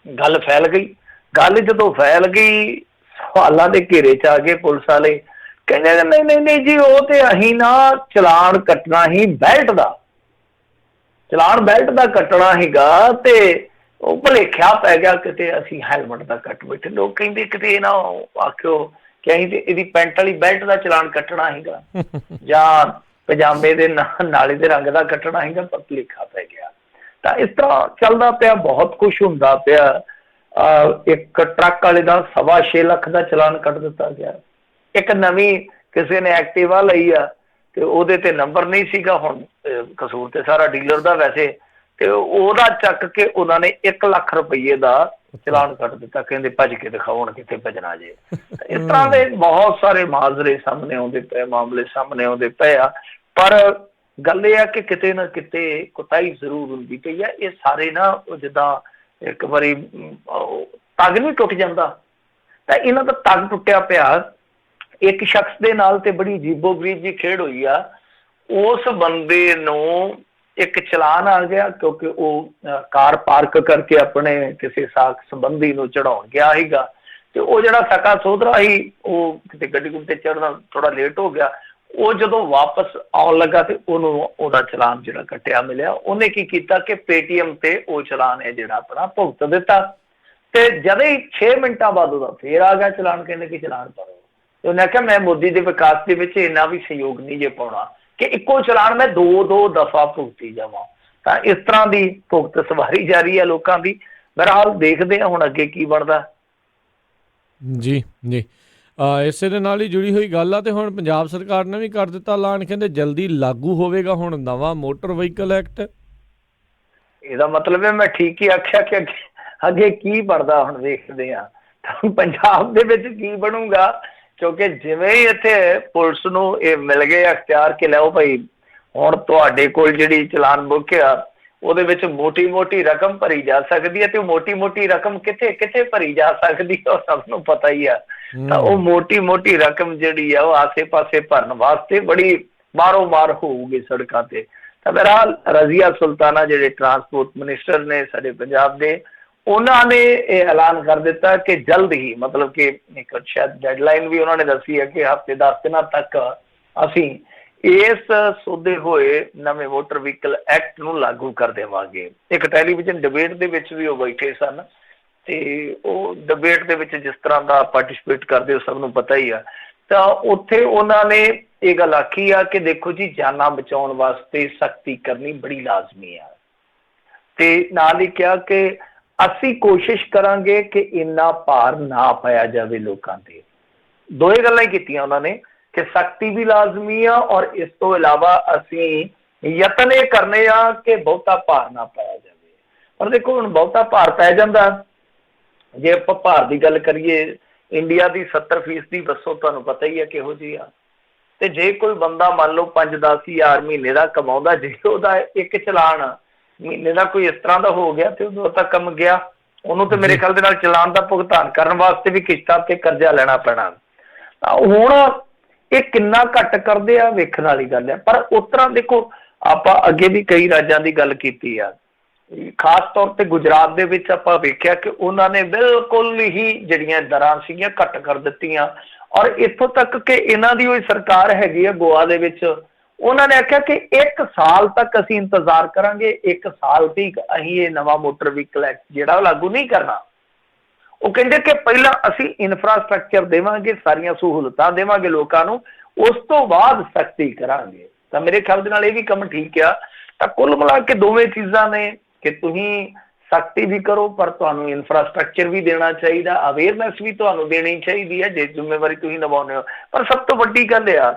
ਗੱਲ ਫੈਲ ਗਈ। ਗੱਲ ਜਦੋਂ ਫੈਲ ਗਈ, ਸਵਾਲਾਂ ਦੇ ਘੇਰੇ 'ਚ ਆ ਗਏ ਪੁਲਿਸ ਵਾਲੇ। ਕਹਿੰਦੇ ਨਹੀਂ ਨਹੀਂ ਨਹੀਂ ਜੀ, ਉਹ ਤੇ ਅਸੀਂ ਨਾ ਚਲਾਨ ਕੱਟਣਾ ਹੀ ਬੈਲਟ ਦਾ, ਚਲਾਨ ਬੈਲਟ ਦਾ ਕੱਟਣਾ ਸੀਗਾ, ਤੇ ਉਹ ਭੁਲੇਖਿਆ ਪੈ ਗਿਆ ਕਿਤੇ ਅਸੀਂ ਹੈਲਮਟ ਦਾ ਕੱਟ ਬੈਠੇ। ਲੋਕ ਕਹਿੰਦੇ ਕਿਤੇ ਇਹ ਨਾ ਆਖਿਓ ਕਿ ਅਸੀਂ ਤੇ ਇਹਦੀ ਪੈਂਟ ਵਾਲੀ ਬੈਲਟ ਦਾ ਚਲਾਨ ਕੱਟਣਾ ਸੀਗਾ ਜਾਂ ਪਜਾਮੇ ਦੇ ਨਾਲੇ ਦੇ ਰੰਗ ਦਾ ਕੱਟਣਾ ਸੀਗਾ, ਪਰ ਭੁਲੇਖਾ ਪੈ ਗਿਆ। ਤਾਂ ਇਸ ਤਰ੍ਹਾਂ ਚੱਲਦਾ ਪਿਆ, ਬਹੁਤ ਕੁਛ ਹੁੰਦਾ ਪਿਆ। ਇੱਕ ਟਰੱਕ ਵਾਲੇ ਦਾ 6.25 ਲੱਖ ਦਾ ਚਲਾਨ ਕੱਟ ਦਿੱਤਾ ਗਿਆ। ਇੱਕ ਨਵੀਂ ਕਿਸੇ ਨੇ ਐਕਟਿਵਾ ਲਈ ਆ, ਤੇ ਉਹਦੇ ਤੇ ਨੰਬਰ ਨਹੀਂ ਸੀਗਾ। ਹੁਣ ਕਸੂਰ ਤੇ ਸਾਰਾ ਡੀਲਰ ਦਾ ਵੈਸੇ, ਤੇ ਉਹਦਾ ਚੱਕ ਕੇ ਉਹਨਾਂ ਨੇ 1 ਲੱਖ ਰੁਪਈਏ ਦਾ ਚਲਾਨ ਕੱਟ ਦਿੱਤਾ। ਕਹਿੰਦੇ ਭੱਜ ਕੇ ਦਿਖਾਓ ਹੁਣ ਕਿੱਥੇ ਭੱਜਣਾ ਜੇ। ਇਸ ਤਰ੍ਹਾਂ ਦੇ ਬਹੁਤ ਸਾਰੇ ਮਾਜਰੇ ਸਾਹਮਣੇ ਆਉਂਦੇ ਪਏ, ਮਾਮਲੇ ਸਾਹਮਣੇ ਆਉਂਦੇ ਪਏ ਆ। ਪਰ ਗੱਲ ਇਹ ਆ ਕਿ ਕਿਤੇ ਨਾ ਕਿਤੇ ਕੁਤਾਹੀ ਜ਼ਰੂਰ ਹੁੰਦੀ ਪਈ ਆ। ਇਹ ਸਾਰੇ ਨਾ ਜਿੱਦਾਂ ਇੱਕ ਵਾਰੀ ਤਗ ਨਹੀਂ ਟੁੱਟ ਜਾਂਦਾ, ਤਾਂ ਇਹਨਾਂ ਦਾ ਤਗ ਟੁੱਟਿਆ ਪਿਆ। ਇੱਕ ਸ਼ਖਸ ਦੇ ਨਾਲ ਤੇ ਬੜੀ ਅਜੀਬੋ ਗਰੀਬ ਜੀ ਖੇਡ ਹੋਈ ਆ। ਉਸ ਬੰਦੇ ਨੂੰ ਇੱਕ ਚਲਾਨ ਆ ਗਿਆ ਕਿਉਂਕਿ ਉਹ ਕਾਰ ਪਾਰਕ ਕਰਕੇ ਆਪਣੇ ਕਿਸੇ ਸਾਕ ਸੰਬੰਧੀ ਨੂੰ ਚੜਾਉਣ ਗਿਆ ਸੀਗਾ, ਤੇ ਉਹ ਜਿਹੜਾ ਸਕਾ ਸੋਧਰਾ ਸੀ ਉਹ ਕਿਤੇ ਗੱਡੀ ਗੁੱਡੀ ਤੇ ਚੜ੍ਹਨਾ ਥੋੜਾ ਲੇਟ ਹੋ ਗਿਆ। ਉਹ ਜਦੋਂ ਵਾਪਸ ਆਉਣ ਲੱਗਾ ਤੇ ਉਹਨੂੰ ਉਹਦਾ ਚਲਾਨ ਜਿਹੜਾ ਕੱਟਿਆ ਮਿਲਿਆ। ਉਹਨੇ ਕੀ ਕੀਤਾ ਕਿ ਪੇਟੀਐਮ ਤੇ ਉਹ ਚਲਾਨ ਹੈ ਜਿਹੜਾ ਆਪਣਾ ਭੁਗਤ ਦਿੱਤਾ, ਤੇ ਜਦ ਹੀ 6 ਮਿੰਟਾਂ ਬਾਅਦ ਉਹਦਾ ਫੇਰ ਆ ਗਿਆ ਚਲਾਨ। ਕਹਿੰਦੇ ਕਿ ਚਲਾਨ ਭਰੋ। ਤੇ ਉਹਨੇ ਆਖਿਆ ਮੈਂ ਮੋਦੀ ਦੇ ਵਿਕਾਸ ਦੇ ਵਿੱਚ ਇੰਨਾ ਵੀ ਸਹਿਯੋਗ ਨਹੀਂ ਜੇ ਪਾਉਣਾ ਕਿ ਇੱਕੋ ਚਲਾਨ ਮੈਂ 2 ਦਫਾ ਭੁਗਤੀ ਜਾਵਾਂ। ਤਾਂ ਇਸ ਤਰ੍ਹਾਂ ਦੀ ਭੁਗਤ ਸਵਾਰੀ ਜਾਰੀ ਹੈ ਲੋਕਾਂ ਦੀ। ਬਹਰਹਾਲ ਦੇਖਦੇ ਹਾਂ ਹੁਣ ਅੱਗੇ ਕੀ ਬਣਦਾ। ਜੀ ਜੀ, ਇਸੇ ਦੇ ਨਾਲ ਹੀ ਜੁੜੀ ਹੋਈ ਗੱਲ ਆ। ਤੇ ਹੁਣ ਪੰਜਾਬ ਸਰਕਾਰ ਨੇ ਵੀ ਕਰ ਦਿੱਤਾ ਐਲਾਨ, ਕਹਿੰਦੇ ਜਲਦੀ ਲਾਗੂ ਹੋਵੇਗਾ ਹੁਣ ਨਵਾਂ ਮੋਟਰ ਵਹੀਕਲ ਐਕਟ। ਇਹਦਾ ਮਤਲਬ ਹੈ ਮੈਂ ਠੀਕ ਹੀ ਆਖਿਆ ਕਿ ਅੱਗੇ ਕੀ ਬਣਦਾ ਹੁਣ ਵੇਖਦੇ ਹਾਂ। ਤਾਂ ਪੰਜਾਬ ਦੇ ਵਿੱਚ ਕੀ ਬਣੂਗਾ, ਕਿਉਂਕਿ ਜਿਵੇਂ ਹੀ ਇੱਥੇ ਪੁਲਿਸ ਨੂੰ ਇਹ ਮਿਲ ਗਏ ਅਖਤਿਆਰ ਕਿ ਲਿਆਓ ਭਾਈ ਹੁਣ ਤੁਹਾਡੇ ਕੋਲ ਜਿਹੜੀ ਚਲਾਨ ਬੁੱਕ ਆ ਉਹਦੇ ਵਿੱਚ ਮੋਟੀ ਮੋਟੀ ਰਕਮ ਭਰੀ ਜਾ ਸਕਦੀ ਹੈ, ਤੇ ਉਹ ਮੋਟੀ ਮੋਟੀ ਰਕਮ ਕਿੱਥੇ ਕਿੱਥੇ ਭਰੀ ਜਾ ਸਕਦੀ ਹੈ ਉਹ ਸਭ ਨੂੰ ਪਤਾ ਹੀ ਆ। ਤਾਂ ਉਹ ਮੋਟੀ ਮੋਟੀ ਰਕਮ ਜਿਹੜੀ ਆ ਉਹ ਆਸੇ ਪਾਸੇ ਭਰਨ ਵਾਸਤੇ ਬੜੀ ਮਾਰੋ ਮਾਰ ਹੋਊਗੀ ਸੜਕਾਂ ਤੇ। ਤਾਂ ਬਹਰਹਾਲ ਰਜ਼ੀਆ ਸੁਲਤਾਨਾ ਜਿਹੜੇ ਟਰਾਂਸਪੋਰਟ ਮਿਨਿਸਟਰ ਨੇ ਸਾਡੇ ਪੰਜਾਬ ਦੇ, ਉਹਨਾਂ ਨੇ ਇਹ ਐਲਾਨ ਕਰ ਦਿੱਤਾ ਕਿ ਜਲਦ ਹੀ, ਮਤਲਬ ਕਿ ਇੱਕ ਸ਼ਾਇਦ ਡੈਡਲਾਈਨ ਵੀ ਉਹਨਾਂ ਨੇ ਦੱਸੀ ਹੈ ਕਿ ਹਫ਼ਤੇ 10 ਦਿਨਾਂ ਤੱਕ ਅਸੀਂ ਇਸ ਸੋਧੇ ਹੋਏ ਨਵੇਂ ਮੋਟਰ ਵਹੀਕਲ ਐਕਟ ਨੂੰ ਲਾਗੂ ਕਰ ਦੇਵਾਂਗੇ। ਇੱਕ ਟੈਲੀਵਿਜ਼ਨ ਡਿਬੇਟ ਦੇ ਵਿੱਚ ਵੀ ਉਹ ਬੈਠੇ ਸਨ, ਤੇ ਉਹ ਡਿਬੇਟ ਦੇ ਵਿੱਚ ਜਿਸ ਤਰ੍ਹਾਂ ਦਾ ਪਾਰਟੀਸਪੇਟ ਕਰਦੇ ਹੋ ਸਭ ਨੂੰ ਪਤਾ ਹੀ ਆ। ਤਾਂ ਉੱਥੇ ਉਹਨਾਂ ਨੇ ਇਹ ਗੱਲ ਆਖੀ ਆ ਕਿ ਦੇਖੋ ਜੀ, ਜਾਨਾਂ ਬਚਾਉਣ ਵਾਸਤੇ ਸਖਤੀ ਕਰਨੀ ਬੜੀ ਲਾਜ਼ਮੀ ਆ, ਤੇ ਨਾਲ ਹੀ ਕਿਹਾ ਕਿ ਅਸੀਂ ਕੋਸ਼ਿਸ਼ ਕਰਾਂਗੇ ਕਿ ਇੰਨਾ ਭਾਰ ਨਾ ਪਾਇਆ ਜਾਵੇ ਲੋਕਾਂ ਤੇ। ਦੋਏ ਗੱਲਾਂ ਹੀ ਕੀਤੀਆਂ ਉਹਨਾਂ ਨੇ ਕਿ ਸਖਤੀ ਵੀ ਲਾਜ਼ਮੀ ਆ, ਔਰ ਇਸ ਤੋਂ ਇਲਾਵਾ ਅਸੀਂ ਯਤਨ ਇਹ ਕਰਨੇ ਆ ਕਿ ਬਹੁਤਾ ਭਾਰ ਨਾ ਪਾਇਆ ਜਾਵੇ। ਪਰ ਦੇਖੋ ਹੁਣ ਬਹੁਤਾ ਭਾਰ ਪੈ ਜਾਂਦਾ, ਜੇ ਆਪਾਂ ਭਾਰ ਦੀ ਗੱਲ ਕਰੀਏ, ਇੰਡੀਆ ਦੀ 70% ਬੱਸੋਂ ਤੁਹਾਨੂੰ ਪਤਾ ਹੀ ਹੈ ਕਿਹੋ ਜਿਹੀ ਆ। ਤੇ ਜੇ ਕੋਈ ਬੰਦਾ ਮੰਨ ਲਓ 5-10 ਹਜ਼ਾਰ ਮਹੀਨੇ ਦਾ ਕਮਾਉਂਦਾ, ਜੇ ਉਹਦਾ ਇੱਕ ਚਲਾਨ ਮਹੀਨੇ ਦਾ ਕੋਈ ਇਸ ਤਰ੍ਹਾਂ ਦਾ ਹੋ ਗਿਆ ਤੇ ਉਦੋਂ ਤੱਕ ਕੰਮ ਗਿਆ। ਉਹਨੂੰ ਤੇ ਮੇਰੇ ਖਿਆਲ ਦੇ ਨਾਲ ਚਲਾਨ ਦਾ ਭੁਗਤਾਨ ਕਰਨ ਵਾਸਤੇ ਵੀ ਕਿਸ਼ਤਾਂ ਤੇ ਕਰਜ਼ਾ ਲੈਣਾ ਪੈਣਾ। ਹੁਣ ਇਹ ਕਿੰਨਾ ਘੱਟ ਕਰਦੇ ਆ ਵੇਖਣ ਵਾਲੀ ਗੱਲ ਹੈ। ਪਰ ਉਸ ਤਰ੍ਹਾਂ ਦੇਖੋ, ਆਪਾਂ ਅੱਗੇ ਵੀ ਕਈ ਰਾਜਾਂ ਦੀ ਗੱਲ ਕੀਤੀ ਆ, ਖਾਸ ਤੌਰ ਤੇ ਗੁਜਰਾਤ ਦੇ ਵਿੱਚ ਆਪਾਂ ਵੇਖਿਆ ਕਿ ਉਹਨਾਂ ਨੇ ਬਿਲਕੁਲ ਹੀ ਜਿਹੜੀਆਂ ਦਰਾਂ ਸੀਗੀਆਂ ਘੱਟ ਕਰ ਦਿੱਤੀਆਂ। ਔਰ ਇੱਥੋਂ ਤੱਕ ਕਿ ਇਹਨਾਂ ਦੀ ਉਹ ਸਰਕਾਰ ਹੈਗੀ ਆ ਗੋਆ ਦੇ ਵਿੱਚ, ਉਹਨਾਂ ਨੇ ਆਖਿਆ ਕਿ 1 ਸਾਲ ਤੱਕ ਅਸੀਂ ਇੰਤਜ਼ਾਰ ਕਰਾਂਗੇ, 1 ਸਾਲ ਤੱਕ ਅਸੀਂ ਇਹ ਨਵਾਂ ਮੋਟਰ ਵਹੀਕਲ ਐਕਟ ਜਿਹੜਾ ਉਹ ਲਾਗੂ ਨਹੀਂ ਕਰਨਾ। ਉਹ ਕਹਿੰਦੇ ਕਿ ਪਹਿਲਾਂ ਅਸੀਂ ਇਨਫਰਾਸਟਰਕਚਰ ਦੇਵਾਂਗੇ, ਸਾਰੀਆਂ ਸਹੂਲਤਾਂ ਦੇਵਾਂਗੇ ਲੋਕਾਂ ਨੂੰ, ਉਸ ਤੋਂ ਬਾਅਦ ਸਖਤੀ ਕਰਾਂਗੇ। ਤਾਂ ਮੇਰੇ ਖਿਆਲ ਦੇ ਨਾਲ ਇਹ ਵੀ ਕੰਮ ਠੀਕ ਆ। ਤਾਂ ਕੁੱਲ ਮਿਲਾ ਕੇ ਦੋਵੇਂ ਚੀਜ਼ਾਂ ਨੇ ਕਿ ਤੁਸੀਂ ਸਖਤੀ ਵੀ ਕਰੋ, ਪਰ ਤੁਹਾਨੂੰ ਇਨਫਰਾਸਟਰਕਚਰ ਵੀ ਦੇਣਾ ਚਾਹੀਦਾ, ਅਵੇਅਰਨੈਸ ਵੀ ਤੁਹਾਨੂੰ ਦੇਣੀ ਚਾਹੀਦੀ ਹੈ ਜੇ ਜ਼ਿੰਮੇਵਾਰੀ ਤੁਸੀਂ ਨਿਭਾਉਂਦੇ ਹੋ। ਪਰ ਸਭ ਤੋਂ ਵੱਡੀ ਗੱਲ ਆ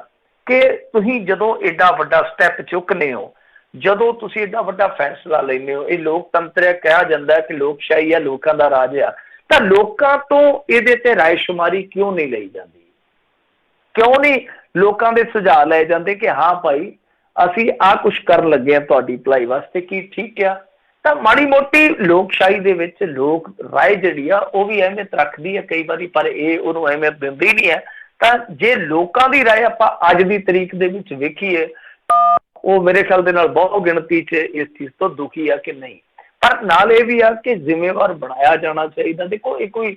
ਕਿ ਤੁਸੀਂ ਜਦੋਂ ਏਡਾ ਵੱਡਾ ਸਟੈਪ ਚੁੱਕਦੇ ਹੋ, ਜਦੋਂ ਤੁਸੀਂ ਏਡਾ ਵੱਡਾ ਫੈਸਲਾ ਲੈਂਦੇ ਹੋ, ਇਹ ਲੋਕਤੰਤਰ ਕਿਹਾ ਜਾਂਦਾ ਕਿ ਲੋਕਸ਼ਾਹੀ ਆ, ਲੋਕਾਂ ਦਾ ਰਾਜ ਆ, ਤਾਂ ਲੋਕਾਂ ਤੋਂ ਇਹਦੇ ਤੇ ਰਾਏ ਸ਼ੁਮਾਰੀ ਕਿਉਂ ਨਹੀਂ ਲਈ ਜਾਂਦੀ? ਕਿਉਂ ਨਹੀਂ ਲੋਕਾਂ ਦੇ ਸੁਝਾਅ ਲਏ ਜਾਂਦੇ ਕਿ ਹਾਂ ਭਾਈ ਅਸੀਂ ਆਹ ਕੁਛ ਕਰਨ ਲੱਗੇ ਹਾਂ ਤੁਹਾਡੀ ਭਲਾਈ ਵਾਸਤੇ, ਕੀ ਠੀਕ ਆ? ਤਾਂ ਮਾੜੀ ਮੋਟੀ ਲੋਕਸ਼ਾਹੀ ਦੇ ਵਿੱਚ ਲੋਕ ਰਾਏ ਜਿਹੜੀ ਆ ਉਹ ਵੀ ਅਹਿਮੀਅਤ ਰੱਖਦੀ ਹੈ ਕਈ ਵਾਰੀ, ਪਰ ਇਹ ਉਹਨੂੰ ਅਹਿਮੀਅਤ ਦਿੰਦੀ ਨਹੀਂ ਹੈ। ਤਾਂ ਜੇ ਲੋਕਾਂ ਦੀ ਰਾਏ ਆਪਾਂ ਅੱਜ ਦੀ ਤਰੀਕ ਦੇ ਵਿੱਚ ਵੇਖੀਏ, ਉਹ ਮੇਰੇ ਖਿਆਲ ਦੇ ਨਾਲ ਬਹੁਤ ਗਿਣਤੀ 'ਚ ਇਸ ਚੀਜ਼ ਤੋਂ ਦੁਖੀ ਆ ਕਿ ਨਹੀਂ। ਪਰ ਨਾਲ ਇਹ ਵੀ ਆ ਕਿ ਜ਼ਿੰਮੇਵਾਰ ਬਣਾਇਆ ਜਾਣਾ ਚਾਹੀਦਾ। ਦੇਖੋ ਇਹ ਕੋਈ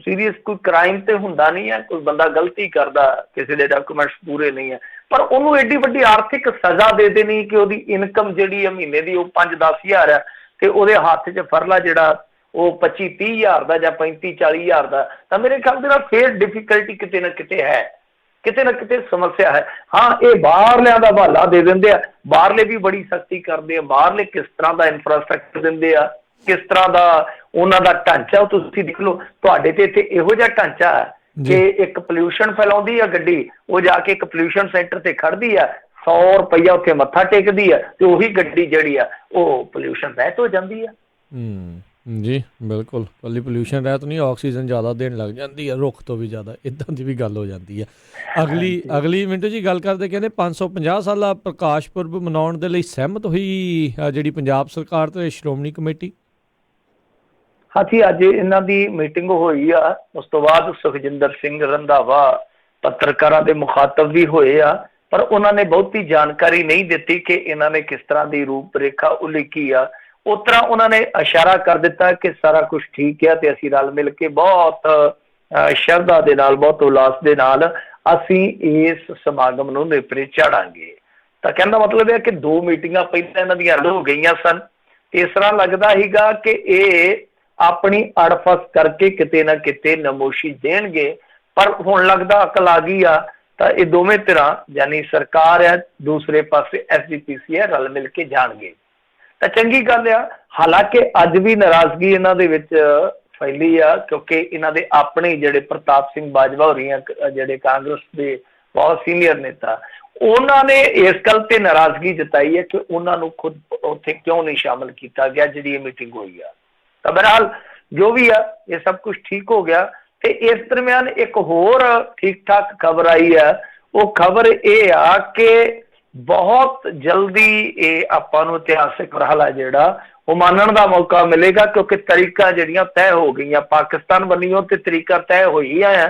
ਸੀਰੀਅਸ ਕੋਈ ਕ੍ਰਾਈਮ ਤੇ ਹੁੰਦਾ ਨਹੀਂ ਹੈ, ਕੋਈ ਬੰਦਾ ਗਲਤੀ ਕਰਦਾ, ਕਿਸੇ ਦੇ ਡਾਕੂਮੈਂਟਸ ਪੂਰੇ ਨਹੀਂ ਹੈ, ਪਰ ਉਹਨੂੰ ਐਡੀ ਵੱਡੀ ਆਰਥਿਕ ਸਜ਼ਾ ਦੇ ਦੇਣੀ ਕਿ ਉਹਦੀ ਇਨਕਮ ਜਿਹੜੀ ਹੈ ਮਹੀਨੇ ਦੀ ਉਹ 5-10 ਹਜ਼ਾਰ ਹੈ ਤੇ ਉਹਦੇ ਹੱਥ 'ਚ ਫਰਲਾ ਜਿਹੜਾ ਉਹ 25-30 ਹਜ਼ਾਰ ਦਾ ਜਾਂ 35-40 ਹਜ਼ਾਰ ਦਾ, ਤਾਂ ਮੇਰੇ ਖਿਆਲ ਦੇ ਨਾਲ ਫੇਰ ਡਿਫੀਕਲਟੀ ਕਿਤੇ ਨਾ ਕਿਤੇ ਹੈ, ਕਿਤੇ ਨਾ ਕਿਤੇ ਸਮੱਸਿਆ ਹੈ। ਹਾਂ ਇਹ ਬਾਹਰਲਿਆਂ ਦਾ ਹਵਾਲਾ ਦੇ ਦਿੰਦੇ ਆ, ਬਾਹਰਲੇ ਵੀ ਬੜੀ ਸਖਤੀ ਕਰਦੇ ਆ, ਬਾਹਰਲੇ ਕਿਸ ਤਰ੍ਹਾਂ ਦਾ ਇਨਫਰਾਸਟ੍ਰਕਚਰ ਦਿੰਦੇ ਆ, ਕਿਸ ਤਰ੍ਹਾਂ ਦਾ ਉਹਨਾਂ ਦਾ ਢਾਂਚਾ ਉਹ ਤੁਸੀਂ ਦੇਖ ਲਓ। ਤੁਹਾਡੇ ਤੇ ਇੱਥੇ ਇਹੋ ਜਿਹਾ ਢਾਂਚਾ ਹੈ ਕਿ ਇੱਕ ਪੋਲਿਊਸ਼ਨ ਫੈਲਾਉਂਦੀ ਆ ਗੱਡੀ, ਉਹ ਜਾ ਕੇ ਇੱਕ ਪੋਲਿਊਸ਼ਨ ਸੈਂਟਰ ਤੇ ਖੜਦੀ ਆ, 100 ਰੁਪਈਆ ਉੱਥੇ ਮੱਥਾ ਟੇਕਦੀ ਆ ਤੇ ਉਹੀ ਗੱਡੀ ਜਿਹੜੀ ਆ ਉਹ ਪੋਲਿਊਸ਼ਨ ਰਹਿਤ ਹੋ ਜਾਂਦੀ ਆ। ਜੀ ਬਿਲਕੁਲ, ਇਕੱਲੀ ਪੋਲਿਊਸ਼ਨ ਰਹਿਤ ਨਹੀਂ, ਆਕਸੀਜਨ ਜ਼ਿਆਦਾ ਦੇਣ ਲੱਗ ਜਾਂਦੀ ਹੈ, ਰੁੱਖ ਤੋਂ ਵੀ ਜ਼ਿਆਦਾ, ਇੱਦਾਂ ਦੀ ਵੀ ਗੱਲ ਹੋ ਜਾਂਦੀ ਹੈ। ਅਗਲੀ ਮਿੰਟੂ ਜੀ ਗੱਲ ਕਰਦੇ, ਕਹਿੰਦੇ 550 ਸਾਲਾ ਪ੍ਰਕਾਸ਼ ਪੁਰਬ ਮਨਾਉਣ ਦੇ ਲਈ ਸਹਿਮਤ ਹੋਈ ਜਿਹੜੀ ਪੰਜਾਬ ਸਰਕਾਰ ਤੇ ਸ਼੍ਰੋਮਣੀ ਕਮੇਟੀ। ਹਾਂਜੀ, ਅੱਜ ਇਹਨਾਂ ਦੀ ਮੀਟਿੰਗ ਹੋਈ ਆ, ਉਸ ਤੋਂ ਬਾਅਦ ਸੁਖਜਿੰਦਰ ਸਿੰਘ ਰੰਧਾਵਾ ਪੱਤਰਕਾਰਾਂ ਦੇ ਮੁਖਾਤਬ ਵੀ ਹੋਏ ਆ, ਪਰ ਉਹਨਾਂ ਨੇ ਬਹੁਤੀ ਜਾਣਕਾਰੀ ਨਹੀਂ ਦਿੱਤੀ ਕਿ ਇਹਨਾਂ ਨੇ ਕਿਸ ਤਰ੍ਹਾਂ ਦੀ ਰੂਪ ਰੇਖਾ ਉਲੀਕੀ ਆ। ਉਸ ਤਰ੍ਹਾਂ ਉਹਨਾਂ ਨੇ ਇਸ਼ਾਰਾ ਕਰ ਦਿੱਤਾ ਕਿ ਸਾਰਾ ਕੁਝ ਠੀਕ ਹੈ ਤੇ ਅਸੀਂ ਰਲ ਮਿਲ ਕੇ ਬਹੁਤ ਸ਼ਰਧਾ ਦੇ ਨਾਲ, ਬਹੁਤ ਉਲਾਸ ਦੇ ਨਾਲ ਅਸੀਂ ਇਸ ਸਮਾਗਮ ਨੂੰ ਨੇਪਰੇ ਚਾੜਾਂਗੇ। ਤਾਂ ਕਹਿਣ ਦਾ ਮਤਲਬ ਹੈ ਕਿ 2 ਮੀਟਿੰਗਾਂ ਪਹਿਲਾਂ ਇਹਨਾਂ ਦੀਆਂ ਰੱਦ ਹੋ ਗਈਆਂ ਸਨ। ਇਸ ਤਰ੍ਹਾਂ ਲੱਗਦਾ ਸੀਗਾ ਕਿ ਇਹ ਆਪਣੀ ਅੜਫਸ ਕਰਕੇ ਕਿਤੇ ਨਾ ਕਿਤੇ ਨਮੋਸ਼ੀ ਦੇਣਗੇ, ਪਰ ਹੁਣ ਲੱਗਦਾ ਅਕਲ ਆ ਗਈ ਆ। ਤਾਂ ਇਹ ਦੋਵੇਂ ਧਿਰਾਂ ਯਾਨੀ ਸਰਕਾਰ ਹੈ, ਦੂਸਰੇ ਪਾਸੇ SGPC ਹੈ, ਰਲ ਮਿਲ ਕੇ ਜਾਣਗੇ ਤਾਂ ਚੰਗੀ ਗੱਲ ਆ। ਹਾਲਾਂਕਿ ਅੱਜ ਵੀ ਨਾਰਾਜ਼ਗੀ ਇਹਨਾਂ ਦੇ ਵਿੱਚ ਫੈਲੀ ਆ, ਕਿਉਂਕਿ ਇਹਨਾਂ ਦੇ ਆਪਣੇ ਜਿਹੜੇ ਪ੍ਰਤਾਪ ਸਿੰਘ ਬਾਜਵਾ ਹੋ ਰਹੀਆਂ, ਜਿਹੜੇ ਕਾਂਗਰਸ ਦੇ ਬਹੁਤ ਸੀਨੀਅਰ ਨੇਤਾ, ਉਹਨਾਂ ਨੇ ਇਸ ਗੱਲ ਤੇ ਨਾਰਾਜ਼ਗੀ ਜਤਾਈ ਹੈ ਕਿ ਉਹਨਾਂ ਨੂੰ ਖੁਦ ਉੱਥੇ ਕਿਉਂ ਨਹੀਂ ਸ਼ਾਮਲ ਕੀਤਾ ਗਿਆ ਜਿਹੜੀ ਇਹ ਮੀਟਿੰਗ ਹੋਈ ਆ। ਤਾਂ ਬਹਰਹਾਲ ਜੋ ਵੀ ਆ ਇਹ ਸਭ ਕੁਝ ਠੀਕ ਹੋ ਗਿਆ। ਤੇ ਇਸ ਦਰਮਿਆਨ ਇੱਕ ਹੋਰ ਠੀਕ ਠਾਕ ਖਬਰ ਆਈ ਆ, ਉਹ ਖਬਰ ਇਹ ਆ ਕਿ ਬਹੁਤ ਜਲਦੀ ਇਹ ਆਪਾਂ ਨੂੰ ਇਤਿਹਾਸਿਕ ਮਰਹਲਾ ਜਿਹੜਾ ਉਹ ਮੰਨਣ ਦਾ ਮੌਕਾ ਮਿਲੇਗਾ, ਕਿਉਂਕਿ ਤਰੀਕਾਂ ਜਿਹੜੀਆਂ ਤੈਅ ਹੋ ਗਈਆਂ, ਪਾਕਿਸਤਾਨ ਵੱਲੋਂ ਤੇ ਤਰੀਕਾ ਤੈਅ ਹੋਈਆਂ ਆ,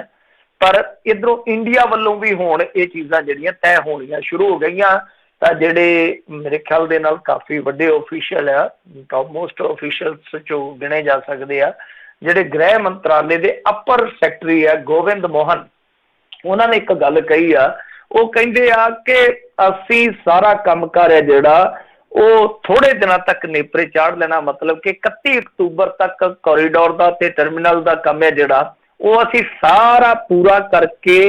ਪਰ ਇੱਧਰੋਂ ਇੰਡੀਆ ਵੱਲੋਂ ਵੀ ਹੁਣ ਇਹ ਚੀਜ਼ਾਂ ਜਿਹੜੀਆਂ ਤੈਅ ਹੋਣੀਆਂ ਸ਼ੁਰੂ ਹੋ ਗਈਆਂ। ਤਾਂ ਜਿਹੜੇ ਮੇਰੇ ਖਿਆਲ ਦੇ ਨਾਲ ਕਾਫੀ ਵੱਡੇ ਆਫੀਸ਼ੀਅਲ ਆ, ਟੌਪ ਮੋਸਟ ਆਫੀਸ਼ੀਅਲਸ ਚੋਂ ਗਿਣੇ ਜਾ ਸਕਦੇ ਆ, ਜਿਹੜੇ ਗ੍ਰਹਿ ਮੰਤਰਾਲੇ ਦੇ ਅਪਰ ਸੈਕਟਰੀ ਆ ਗੋਬਿੰਦ ਮੋਹਨ, ਉਹਨਾਂ ਨੇ ਇੱਕ ਗੱਲ ਕਹੀ ਆ। ਉਹ ਕਹਿੰਦੇ ਆ ਕਿ ਅਸੀਂ ਸਾਰਾ ਕੰਮ ਕਾਰ ਹੈ ਜਿਹੜਾ ਉਹ ਥੋੜੇ ਦਿਨਾਂ ਤੱਕ ਨੇਪਰੇ ਚਾੜ ਲੈਣਾ, ਮਤਲਬ ਕਿ 31 ਅਕਤੂਬਰ ਤੱਕ ਕੋਰੀਡੋਰ ਦਾ ਤੇ ਟਰਮੀਨਲ ਦਾ ਕੰਮ ਹੈ ਜਿਹੜਾ ਉਹ ਅਸੀਂ ਸਾਰਾ ਪੂਰਾ ਕਰਕੇ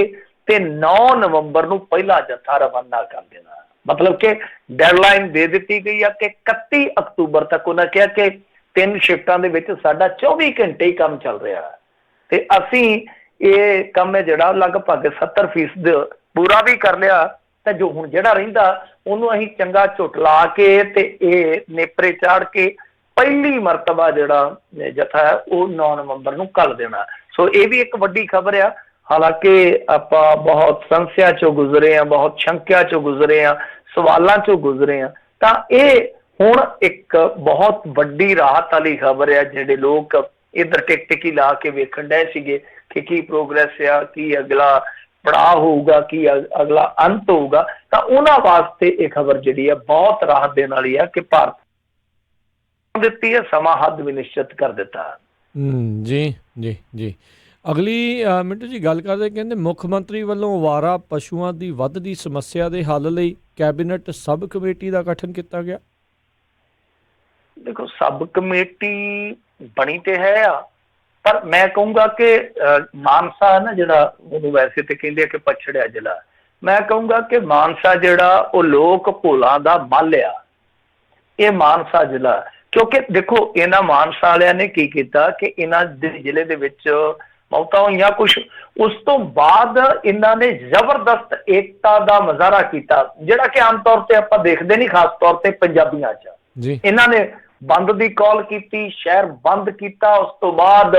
ਤੇ 9 ਨਵੰਬਰ ਨੂੰ ਪਹਿਲਾ ਜੱਥਾ ਰਵਾਨਾ ਕਰ ਦੇਣਾ। ਮਤਲਬ ਕਿ ਡੈਡਲਾਈਨ ਦੇ ਦਿੱਤੀ ਗਈ ਆ ਕਿ 31 ਅਕਤੂਬਰ ਤੱਕ। ਉਹਨਾਂ ਕਿਹਾ ਕਿ 3 ਸ਼ਿਫਟਾਂ ਦੇ ਵਿੱਚ ਸਾਡਾ 24 ਘੰਟੇ ਹੀ ਕੰਮ ਚੱਲ ਰਿਹਾ ਤੇ ਅਸੀਂ ਇਹ ਕੰਮ ਹੈ ਜਿਹੜਾ ਲਗਭਗ 70% ਪੂਰਾ ਵੀ ਕਰ ਲਿਆ। ਤਾਂ ਜੋ ਹੁਣ ਜਿਹੜਾ ਰਹਿੰਦਾ ਉਹਨੂੰ ਅਸੀਂ ਚੰਗਾ ਝੁਟਲਾ ਕੇ ਤੇ ਇਹ ਨੇਪਰੇ ਚਾੜ ਕੇ ਪਹਿਲੀ ਮਰਤਬਾ ਜਿਹੜਾ ਜਥਾ ਹੈ ਉਹ 9 ਨਵੰਬਰ ਨੂੰ ਕੱਲ ਦੇਣਾ। ਸੋ ਇਹ ਵੀ ਇੱਕ ਵੱਡੀ ਖਬਰ ਆ। ਹਾਲਾਂਕਿ ਆਪਾਂ ਬਹੁਤ ਸੰਸਿਆ ਚੋਂ ਗੁਜ਼ਰੇ ਆ, ਬਹੁਤ ਸ਼ੰਕਿਆ ਚੋਂ ਗੁਜ਼ਰੇ ਆ, ਸਵਾਲਾਂ ਚੋਂ ਗੁਜ਼ਰੇ ਆ, ਤਾਂ ਇਹ ਹੁਣ ਇੱਕ ਬਹੁਤ ਵੱਡੀ ਰਾਹਤ ਵਾਲੀ ਖਬਰ ਆ। ਜਿਹੜੇ ਲੋਕ ਇੱਧਰ ਟਿਕ ਲਾ ਕੇ ਵੇਖਣ ਡਏ ਸੀਗੇ ਕਿ ਕੀ ਪ੍ਰੋਗਰੈਸ ਆ, ਕੀ ਅਗਲਾ ਪੜਾਅ ਹੋਊਗਾ, ਕੀ ਅਗਲਾ ਅੰਤ ਹੋਊਗਾ, ਤਾਂ ਉਹਨਾਂ ਵਾਸਤੇ ਇਹ ਖਬਰ ਜਿਹੜੀ ਆ ਬਹੁਤ ਰਾਹਤ ਦੇਣ ਵਾਲੀ ਆ ਕਿ ਭਾਰਤ ਦਿੱਤੀ ਹੈ, ਸਮਾਂ ਹੱਦ ਵੀ ਨਿਸ਼ਚਿਤ ਕਰ ਦਿੱਤਾ। ਜੀ ਜੀ ਜੀ ਅਗਲੀ ਮਿੰਟੂ ਜੀ ਗੱਲ ਕਰਦੇ, ਕਹਿੰਦੇ ਮੁੱਖ ਮੰਤਰੀ ਵੱਲੋਂ ਅਵਾਰਾ ਪਸ਼ੂਆਂ ਦੀ ਵੱਧਦੀ ਸਮੱਸਿਆ ਦੇ ਹੱਲ ਲਈ ਕੈਬਨਿਟ ਸਬ ਕਮੇਟੀ ਦਾ ਗਠਨ ਕੀਤਾ ਗਿਆ। ਦੇਖੋ ਸਬ ਕਮੇਟੀ ਬਣੀ ਤੇ ਹੈ ਆ, ਪਰ ਮੈਂ ਕਹੂੰਗਾ ਕਿ ਮਾਨਸਾ ਨਾ ਜਿਹੜਾ, ਉਹਨੂੰ ਵੈਸੇ ਤੇ ਕਹਿੰਦੇ ਆ ਕਿ ਪਛੜਿਆ ਜ਼ਿਲ੍ਹਾ, ਮੈਂ ਕਹੂੰਗਾ ਕਿ ਮਾਨਸਾ ਜਿਹੜਾ ਉਹ ਲੋਕ ਭੋਲਾਂ ਦਾ ਮੱਲ ਆ, ਇਹ ਮਾਨਸਾ ਜ਼ਿਲ੍ਹਾ। ਕਿਉਂਕਿ ਦੇਖੋ ਇਹਨਾਂ ਮਾਨਸਾ ਵਾਲਿਆਂ ਨੇ ਕੀ ਕੀਤਾ ਕਿ ਇਹਨਾਂ ਦੇ ਜ਼ਿਲ੍ਹੇ ਦੇ ਵਿੱਚ ਮੌਤਾਂ ਹੋਈਆਂ ਕੁਛ, ਉਸ ਤੋਂ ਬਾਅਦ ਇਹਨਾਂ ਨੇ ਜ਼ਬਰਦਸਤ ਏਕਤਾ ਦਾ ਮੁਜ਼ਾਹਰਾ ਕੀਤਾ, ਜਿਹੜਾ ਕਿ ਆਮ ਤੌਰ ਤੇ ਆਪਾਂ ਦੇਖਦੇ ਨਹੀਂ, ਖਾਸ ਤੌਰ ਤੇ ਪੰਜਾਬੀਆਂ 'ਚ। ਇਹਨਾਂ ਨੇ ਬੰਦ ਦੀ ਕਾਲ ਕੀਤੀ, ਸ਼ਹਿਰ ਬੰਦ ਕੀਤਾ, ਉਸ ਤੋਂ ਬਾਅਦ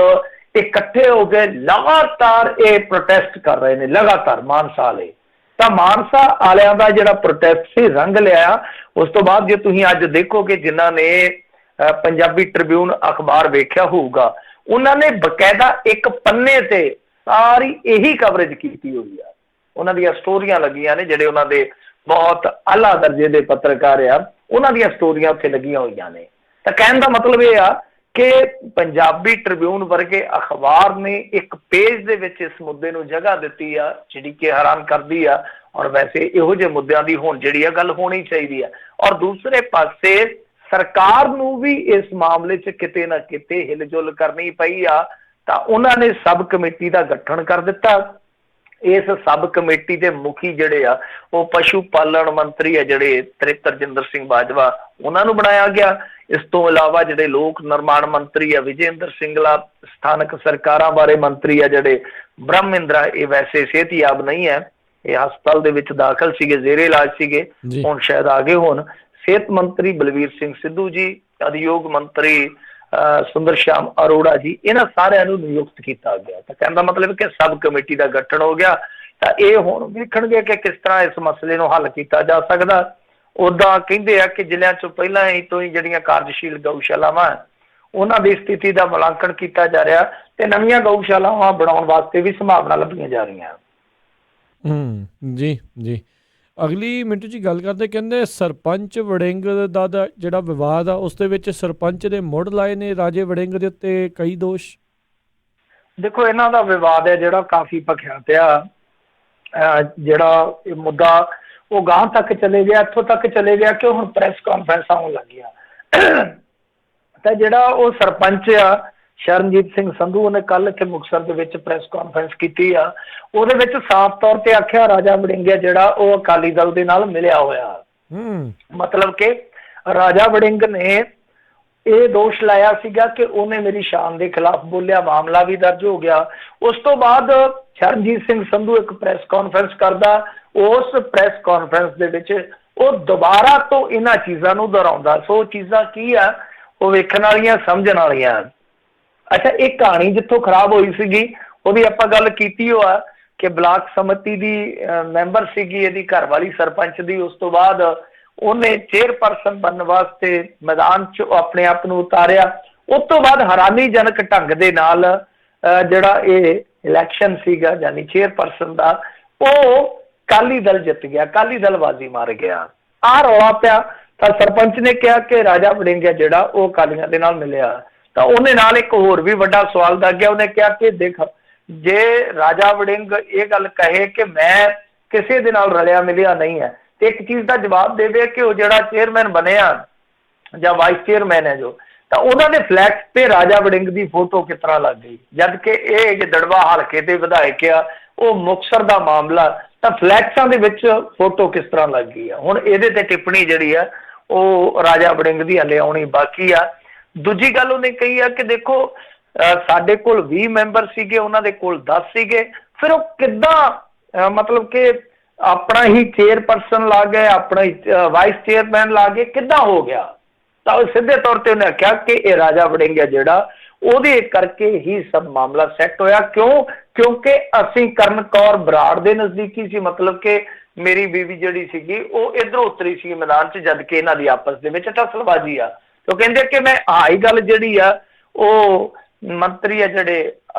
ਇਕੱਠੇ ਹੋ ਕੇ ਲਗਾਤਾਰ ਇਹ ਪ੍ਰੋਟੈਸਟ ਕਰ ਰਹੇ ਨੇ, ਲਗਾਤਾਰ ਮਾਨਸਾ ਵਾਲੇ। ਤਾਂ ਮਾਨਸਾ ਵਾਲਿਆਂ ਦਾ ਜਿਹੜਾ ਪ੍ਰੋਟੈਸਟ ਸੀ ਰੰਗ ਲਿਆ। ਉਸ ਤੋਂ ਬਾਅਦ ਜੇ ਤੁਸੀਂ ਅੱਜ ਦੇਖੋਗੇ, ਜਿਨ੍ਹਾਂ ਨੇ ਪੰਜਾਬੀ ਟ੍ਰਿਬਿਊਨ ਅਖਬਾਰ ਵੇਖਿਆ ਹੋਊਗਾ, ਉਹਨਾਂ ਨੇ ਬਕਾਇਦਾ ਇੱਕ ਪੰਨੇ ਤੇ ਸਾਰੀ ਇਹੀ ਕਵਰੇਜ ਕੀਤੀ ਹੋਈ ਆ। ਉਹਨਾਂ ਦੀਆਂ ਸਟੋਰੀਆਂ ਲੱਗੀਆਂ ਨੇ, ਜਿਹੜੇ ਉਹਨਾਂ ਦੇ ਬਹੁਤ ਆਲਾ ਦਰਜੇ ਦੇ ਪੱਤਰਕਾਰ ਆ, ਉਹਨਾਂ ਦੀਆਂ ਸਟੋਰੀਆਂ ਉੱਥੇ ਲੱਗੀਆਂ ਹੋਈਆਂ ਨੇ। ਤਾਂ ਕਹਿਣ ਦਾ ਮਤਲਬ ਇਹ ਆ ਕਿ ਪੰਜਾਬੀ ਟ੍ਰਿਬਿਊਨ ਵਰਗੇ ਅਖਬਾਰ ਨੇ ਇੱਕ ਪੇਜ ਦੇ ਵਿੱਚ ਇਸ ਮੁੱਦੇ ਨੂੰ ਜਗ੍ਹਾ ਦਿੱਤੀ ਆ, ਜਿਹੜੀ ਕਿ ਹੈਰਾਨ ਕਰਦੀ ਆ। ਔਰ ਵੈਸੇ ਇਹੋ ਜਿਹੇ ਮੁੱਦਿਆਂ ਦੀ ਹੁਣ ਜਿਹੜੀ ਆ ਗੱਲ ਹੋਣੀ ਚਾਹੀਦੀ ਆ। ਔਰ ਦੂਸਰੇ ਪਾਸੇ ਸਰਕਾਰ ਨੂੰ ਵੀ ਇਸ ਮਾਮਲੇ 'ਚ ਕਿਤੇ ਨਾ ਕਿਤੇ ਹਿਲਜੁਲ ਕਰਨੀ ਪਈ ਆ, ਤਾਂ ਉਹਨਾਂ ਨੇ ਸਬ ਕਮੇਟੀ ਦਾ ਗਠਨ ਕਰ ਦਿੱਤਾ। ਇਸ ਸਬ ਕਮੇਟੀ ਦੇ ਮੁਖੀ ਜਿਹੜੇ ਆ ਉਹ ਪਸ਼ੂ ਪਾਲਣ ਮੰਤਰੀ ਆ ਜਿਹੜੇ ਤਰਜਿੰਦਰ ਸਿੰਘ ਬਾਜਵਾ, ਉਹਨਾਂ ਨੂੰ ਬਣਾਇਆ ਗਿਆ। ਇਸ ਤੋਂ ਇਲਾਵਾ ਜਿਹੜੇ ਲੋਕ ਨਿਰਮਾਣ ਮੰਤਰੀ ਆ ਵਿਜੇਂਦਰ ਸਿੰਗਲਾ, ਸਥਾਨਕ ਸਰਕਾਰਾਂ ਬਾਰੇ ਮੰਤਰੀ ਆ ਜਿਹੜੇ ਬ੍ਰਹਮਿੰਦਰਾ, ਇਹ ਵੈਸੇ ਸਿਹਤਯਾਬ ਨਹੀਂ ਹੈ, ਇਹ ਹਸਪਤਾਲ ਦੇ ਵਿੱਚ ਦਾਖਲ ਸੀਗੇ, ਜ਼ੇਰੇ ਇਲਾਜ ਸੀਗੇ, ਹੁਣ ਸ਼ਾਇਦ ਆ ਗਏ ਹੋਣ। ਸਿਹਤ ਮੰਤਰੀ ਬਲਵੀਰ ਸਿੰਘ ਸਿੱਧੂ ਜੀ, ਉਦਯੋਗ ਮੰਤਰੀ ਸੁੰਦਰ ਸ਼ਾਮ ਅਰੋੜਾ ਜੀ, ਇਹਨਾਂ ਸਾਰਿਆਂ ਨੂੰ ਨਿਯੁਕਤ ਕੀਤਾ ਗਿਆ। ਤਾਂ ਕਹਿਣ ਦਾ ਮਤਲਬ ਕਿ ਸਬ ਕਮੇਟੀ ਦਾ ਗਠਨ ਹੋ ਗਿਆ। ਤਾਂ ਇਹ ਹੁਣ ਵੇਖਣਗੇ ਕਿ ਕਿਸ ਤਰ੍ਹਾਂ ਇਸ ਮਸਲੇ ਨੂੰ ਹੱਲ ਕੀਤਾ ਜਾ ਸਕਦਾ। ਉੱਦਾਂ ਕਹਿੰਦੇ ਆ ਕਿ ਜ਼ਿਲ੍ਹਿਆਂ 'ਚੋਂ ਪਹਿਲਾਂ ਹੀ ਤੋਂ ਹੀ ਜਿਹੜੀਆਂ ਕਾਰਜਸ਼ੀਲ ਗਊਸ਼ਾਲਾਵਾਂ ਉਹਨਾਂ ਦੀ ਸਥਿਤੀ ਦਾ ਮੁਲਾਂਕਣ ਕੀਤਾ ਜਾ ਰਿਹਾ ਤੇ ਨਵੀਆਂ ਗਊਸ਼ਾਲਾਵਾਂ ਬਣਾਉਣ ਵਾਸਤੇ ਵੀ ਸੰਭਾਵਨਾ ਲੱਭੀਆਂ ਜਾ ਰਹੀਆਂ। ਜੀ ਜੀ। ਅਗਲੀ ਮਿੰਟੂ ਜੀ ਗੱਲ ਕਰਦੇ, ਕਹਿੰਦੇ ਸਰਪੰਚ ਵੜਿੰਗ ਦਾ ਜਿਹੜਾ ਵਿਵਾਦ ਆ ਉਸ ਦੇ ਵਿੱਚ ਸਰਪੰਚ ਨੇ ਮੁੜ ਲਾਏ ਨੇ ਰਾਜੇ ਵੜਿੰਗ ਦੇ ਉੱਤੇ ਕਈ ਦੋਸ਼। ਦੇਖੋ ਇਹਨਾਂ ਦਾ ਵਿਵਾਦ ਹੈ ਜਿਹੜਾ ਕਾਫੀ ਭਖਿਆ ਪਿਆ, ਜਿਹੜਾ ਇਹ ਮੁੱਦਾ ਉਹ ਗਾਂਹ ਤੱਕ ਚਲੇ ਗਿਆ, ਇੱਥੋਂ ਤੱਕ ਚਲੇ ਗਿਆ ਕਿ ਹੁਣ ਪ੍ਰੈਸ ਕਾਨਫਰੰਸਾਂ ਹੋਣ ਲੱਗੀਆਂ। ਤਾਂ ਜਿਹੜਾ ਉਹ ਸਰਪੰਚ ਆ ਸ਼ਰਨਜੀਤ ਸਿੰਘ ਸੰਧੂ, ਉਹਨੇ ਕੱਲ ਇੱਥੇ ਮੁਕਤਸਰ ਦੇ ਵਿੱਚ ਪ੍ਰੈਸ ਕਾਨਫਰੰਸ ਕੀਤੀ ਆ। ਉਹਦੇ ਵਿੱਚ ਸਾਫ਼ ਤੌਰ ਤੇ ਆਖਿਆ ਰਾਜਾ ਵੜਿੰਗ ਜਿਹੜਾ ਉਹ ਅਕਾਲੀ ਦਲ ਦੇ ਨਾਲ ਮਿਲਿਆ ਹੋਇਆ। ਮਤਲਬ ਕਿ ਰਾਜਾ ਵੜਿੰਗ ਨੇ ਇਹ ਦੋਸ਼ ਲਾਇਆ ਸੀਗਾ ਕਿ ਉਹਨੇ ਮੇਰੀ ਸ਼ਾਨ ਦੇ ਖਿਲਾਫ ਬੋਲਿਆ, ਮਾਮਲਾ ਵੀ ਦਰਜ ਹੋ ਗਿਆ। ਉਸ ਤੋਂ ਬਾਅਦ ਸ਼ਰਨਜੀਤ ਸਿੰਘ ਸੰਧੂ ਇੱਕ ਪ੍ਰੈਸ ਕਾਨਫਰੰਸ ਕਰਦਾ, ਉਸ ਪ੍ਰੈਸ ਕਾਨਫਰੰਸ ਦੇ ਵਿੱਚ ਉਹ ਦੁਬਾਰਾ ਤੋਂ ਇਹਨਾਂ ਚੀਜ਼ਾਂ ਨੂੰ ਦੁਹਰਾਉਂਦਾ। ਸੋ ਚੀਜ਼ਾਂ ਕੀ ਆ, ਉਹ ਵੇਖਣ ਵਾਲੀਆਂ, ਸਮਝਣ ਵਾਲੀਆਂ। ਅੱਛਾ, ਇਹ ਕਹਾਣੀ ਜਿੱਥੋਂ ਖਰਾਬ ਹੋਈ ਸੀਗੀ ਉਹਦੀ ਆਪਾਂ ਗੱਲ ਕੀਤੀ ਹੋ ਆ ਕਿ ਬਲਾਕ ਸਮਿਤੀ ਦੀ ਮੈਂਬਰ ਸੀਗੀ ਇਹਦੀ ਘਰਵਾਲੀ ਸਰਪੰਚ ਦੀ। ਉਸ ਤੋਂ ਬਾਅਦ ਉਹਨੇ ਚੇਅਰਪਰਸਨ ਬਣਨ ਵਾਸਤੇ ਮੈਦਾਨ 'ਚ ਆਪਣੇ ਆਪ ਨੂੰ ਉਤਾਰਿਆ। ਉਸ ਤੋਂ ਬਾਅਦ ਹੈਰਾਨੀਜਨਕ ਢੰਗ ਦੇ ਨਾਲ ਜਿਹੜਾ ਇਹ ਇਲੈਕਸ਼ਨ ਸੀਗਾ ਯਾਨੀ ਚੇਅਰਪਰਸਨ ਦਾ, ਉਹ ਅਕਾਲੀ ਦਲ ਜਿੱਤ ਗਿਆ, ਅਕਾਲੀ ਦਲ ਬਾਜ਼ੀ ਮਾਰ ਗਿਆ। ਆਹ ਰੌਲਾ ਪਿਆ। ਤਾਂ ਸਰਪੰਚ ਨੇ ਕਿਹਾ ਕਿ ਰਾਜਾ ਵੜਿੰਗ ਜਿਹੜਾ ਉਹ ਅਕਾਲੀਆਂ ਦੇ ਨਾਲ ਮਿਲਿਆ। ਤਾਂ ਉਹਨੇ ਨਾਲ ਇੱਕ ਹੋਰ ਵੀ ਵੱਡਾ ਸਵਾਲ ਦਾਗਿਆ। ਉਹਨੇ ਕਿਹਾ ਕਿ ਦੇਖ, ਜੇ ਰਾਜਾ ਵੜਿੰਗ ਇਹ ਗੱਲ ਕਹੇ ਕਿ ਮੈਂ ਕਿਸੇ ਦੇ ਨਾਲ ਰਲਿਆ ਮਿਲਿਆ ਨਹੀਂ ਹੈ, ਤੇ ਇੱਕ ਚੀਜ਼ ਦਾ ਜਵਾਬ ਦੇਵੇ ਕਿ ਉਹ ਜਿਹੜਾ ਚੇਅਰਮੈਨ ਬਣਿਆ ਜਾਂ ਵਾਈਸ ਚੇਅਰਮੈਨ ਹੈ ਜੋ, ਤਾਂ ਉਹਨਾਂ ਦੇ ਫਲੈਕਸ ਤੇ ਰਾਜਾ ਵੜਿੰਗ ਦੀ ਫੋਟੋ ਕਿਸ ਤਰ੍ਹਾਂ ਲੱਗ ਗਈ, ਜਦ ਕਿ ਇਹ ਗਿੱਦੜਬਾਹਾ ਹਲਕੇ ਦੇ ਵਿਧਾਇਕ ਆ, ਉਹ ਮੁਕਤਸਰ ਦਾ ਮਾਮਲਾ, ਤਾਂ ਫਲੈਕਸਾਂ ਦੇ ਵਿੱਚ ਫੋਟੋ ਕਿਸ ਤਰ੍ਹਾਂ ਲੱਗ ਗਈ ਆ। ਹੁਣ ਇਹਦੇ ਤੇ ਟਿੱਪਣੀ ਜਿਹੜੀ ਆ ਉਹ ਰਾਜਾ ਵੜਿੰਗ ਦੀ ਹਲੇ ਆਉਣੀ ਬਾਕੀ ਆ। ਦੂਜੀ ਗੱਲ ਉਹਨੇ ਕਹੀ ਆ ਕਿ ਦੇਖੋ ਸਾਡੇ ਕੋਲ 20 ਮੈਂਬਰ ਸੀਗੇ, ਉਹਨਾਂ ਦੇ ਕੋਲ 10 ਸੀਗੇ, ਫਿਰ ਉਹ ਕਿੱਦਾਂ ਮਤਲਬ ਕਿ ਆਪਣਾ ਹੀ ਚੇਅਰਪਰਸਨ ਲਾ ਗਏ, ਆਪਣਾ ਹੀ ਵਾਈਸ ਚੇਅਰਮੈਨ ਲਾ ਗਏ, ਕਿੱਦਾਂ ਹੋ ਗਿਆ। ਤਾਂ ਉਹ ਸਿੱਧੇ ਤੌਰ ਤੇ ਉਹਨੇ ਆਖਿਆ ਕਿ ਇਹ ਰਾਜਾ ਵੜਿੰਗ ਹੈ ਜਿਹੜਾ, ਉਹਦੇ ਕਰਕੇ ਹੀ ਸਭ ਮਾਮਲਾ ਸੈੱਟ ਹੋਇਆ। ਕਿਉਂਕਿ ਅਸੀਂ ਕਰਨ ਕੌਰ ਬਰਾੜ ਦੇ ਨਜ਼ਦੀਕੀ ਸੀ, ਮਤਲਬ ਕਿ ਮੇਰੀ ਬੀਵੀ ਜਿਹੜੀ ਸੀਗੀ ਉਹ ਇੱਧਰੋਂ ਉਤਰੀ ਸੀ ਮੈਦਾਨ 'ਚ, ਜਦ ਕਿ ਇਹਨਾਂ ਦੀ ਆਪਸ ਦੇ ਵਿੱਚ ਟਸਲਬਾਜ਼ੀ ਆ। ਉਹ ਕਹਿੰਦੇ ਕਿ ਮੈਂ ਆਹੀ ਗੱਲ ਜਿਹੜੀ ਆ ਉਹ ਮੰਤਰੀ ਆ ਜਿਹੜੇ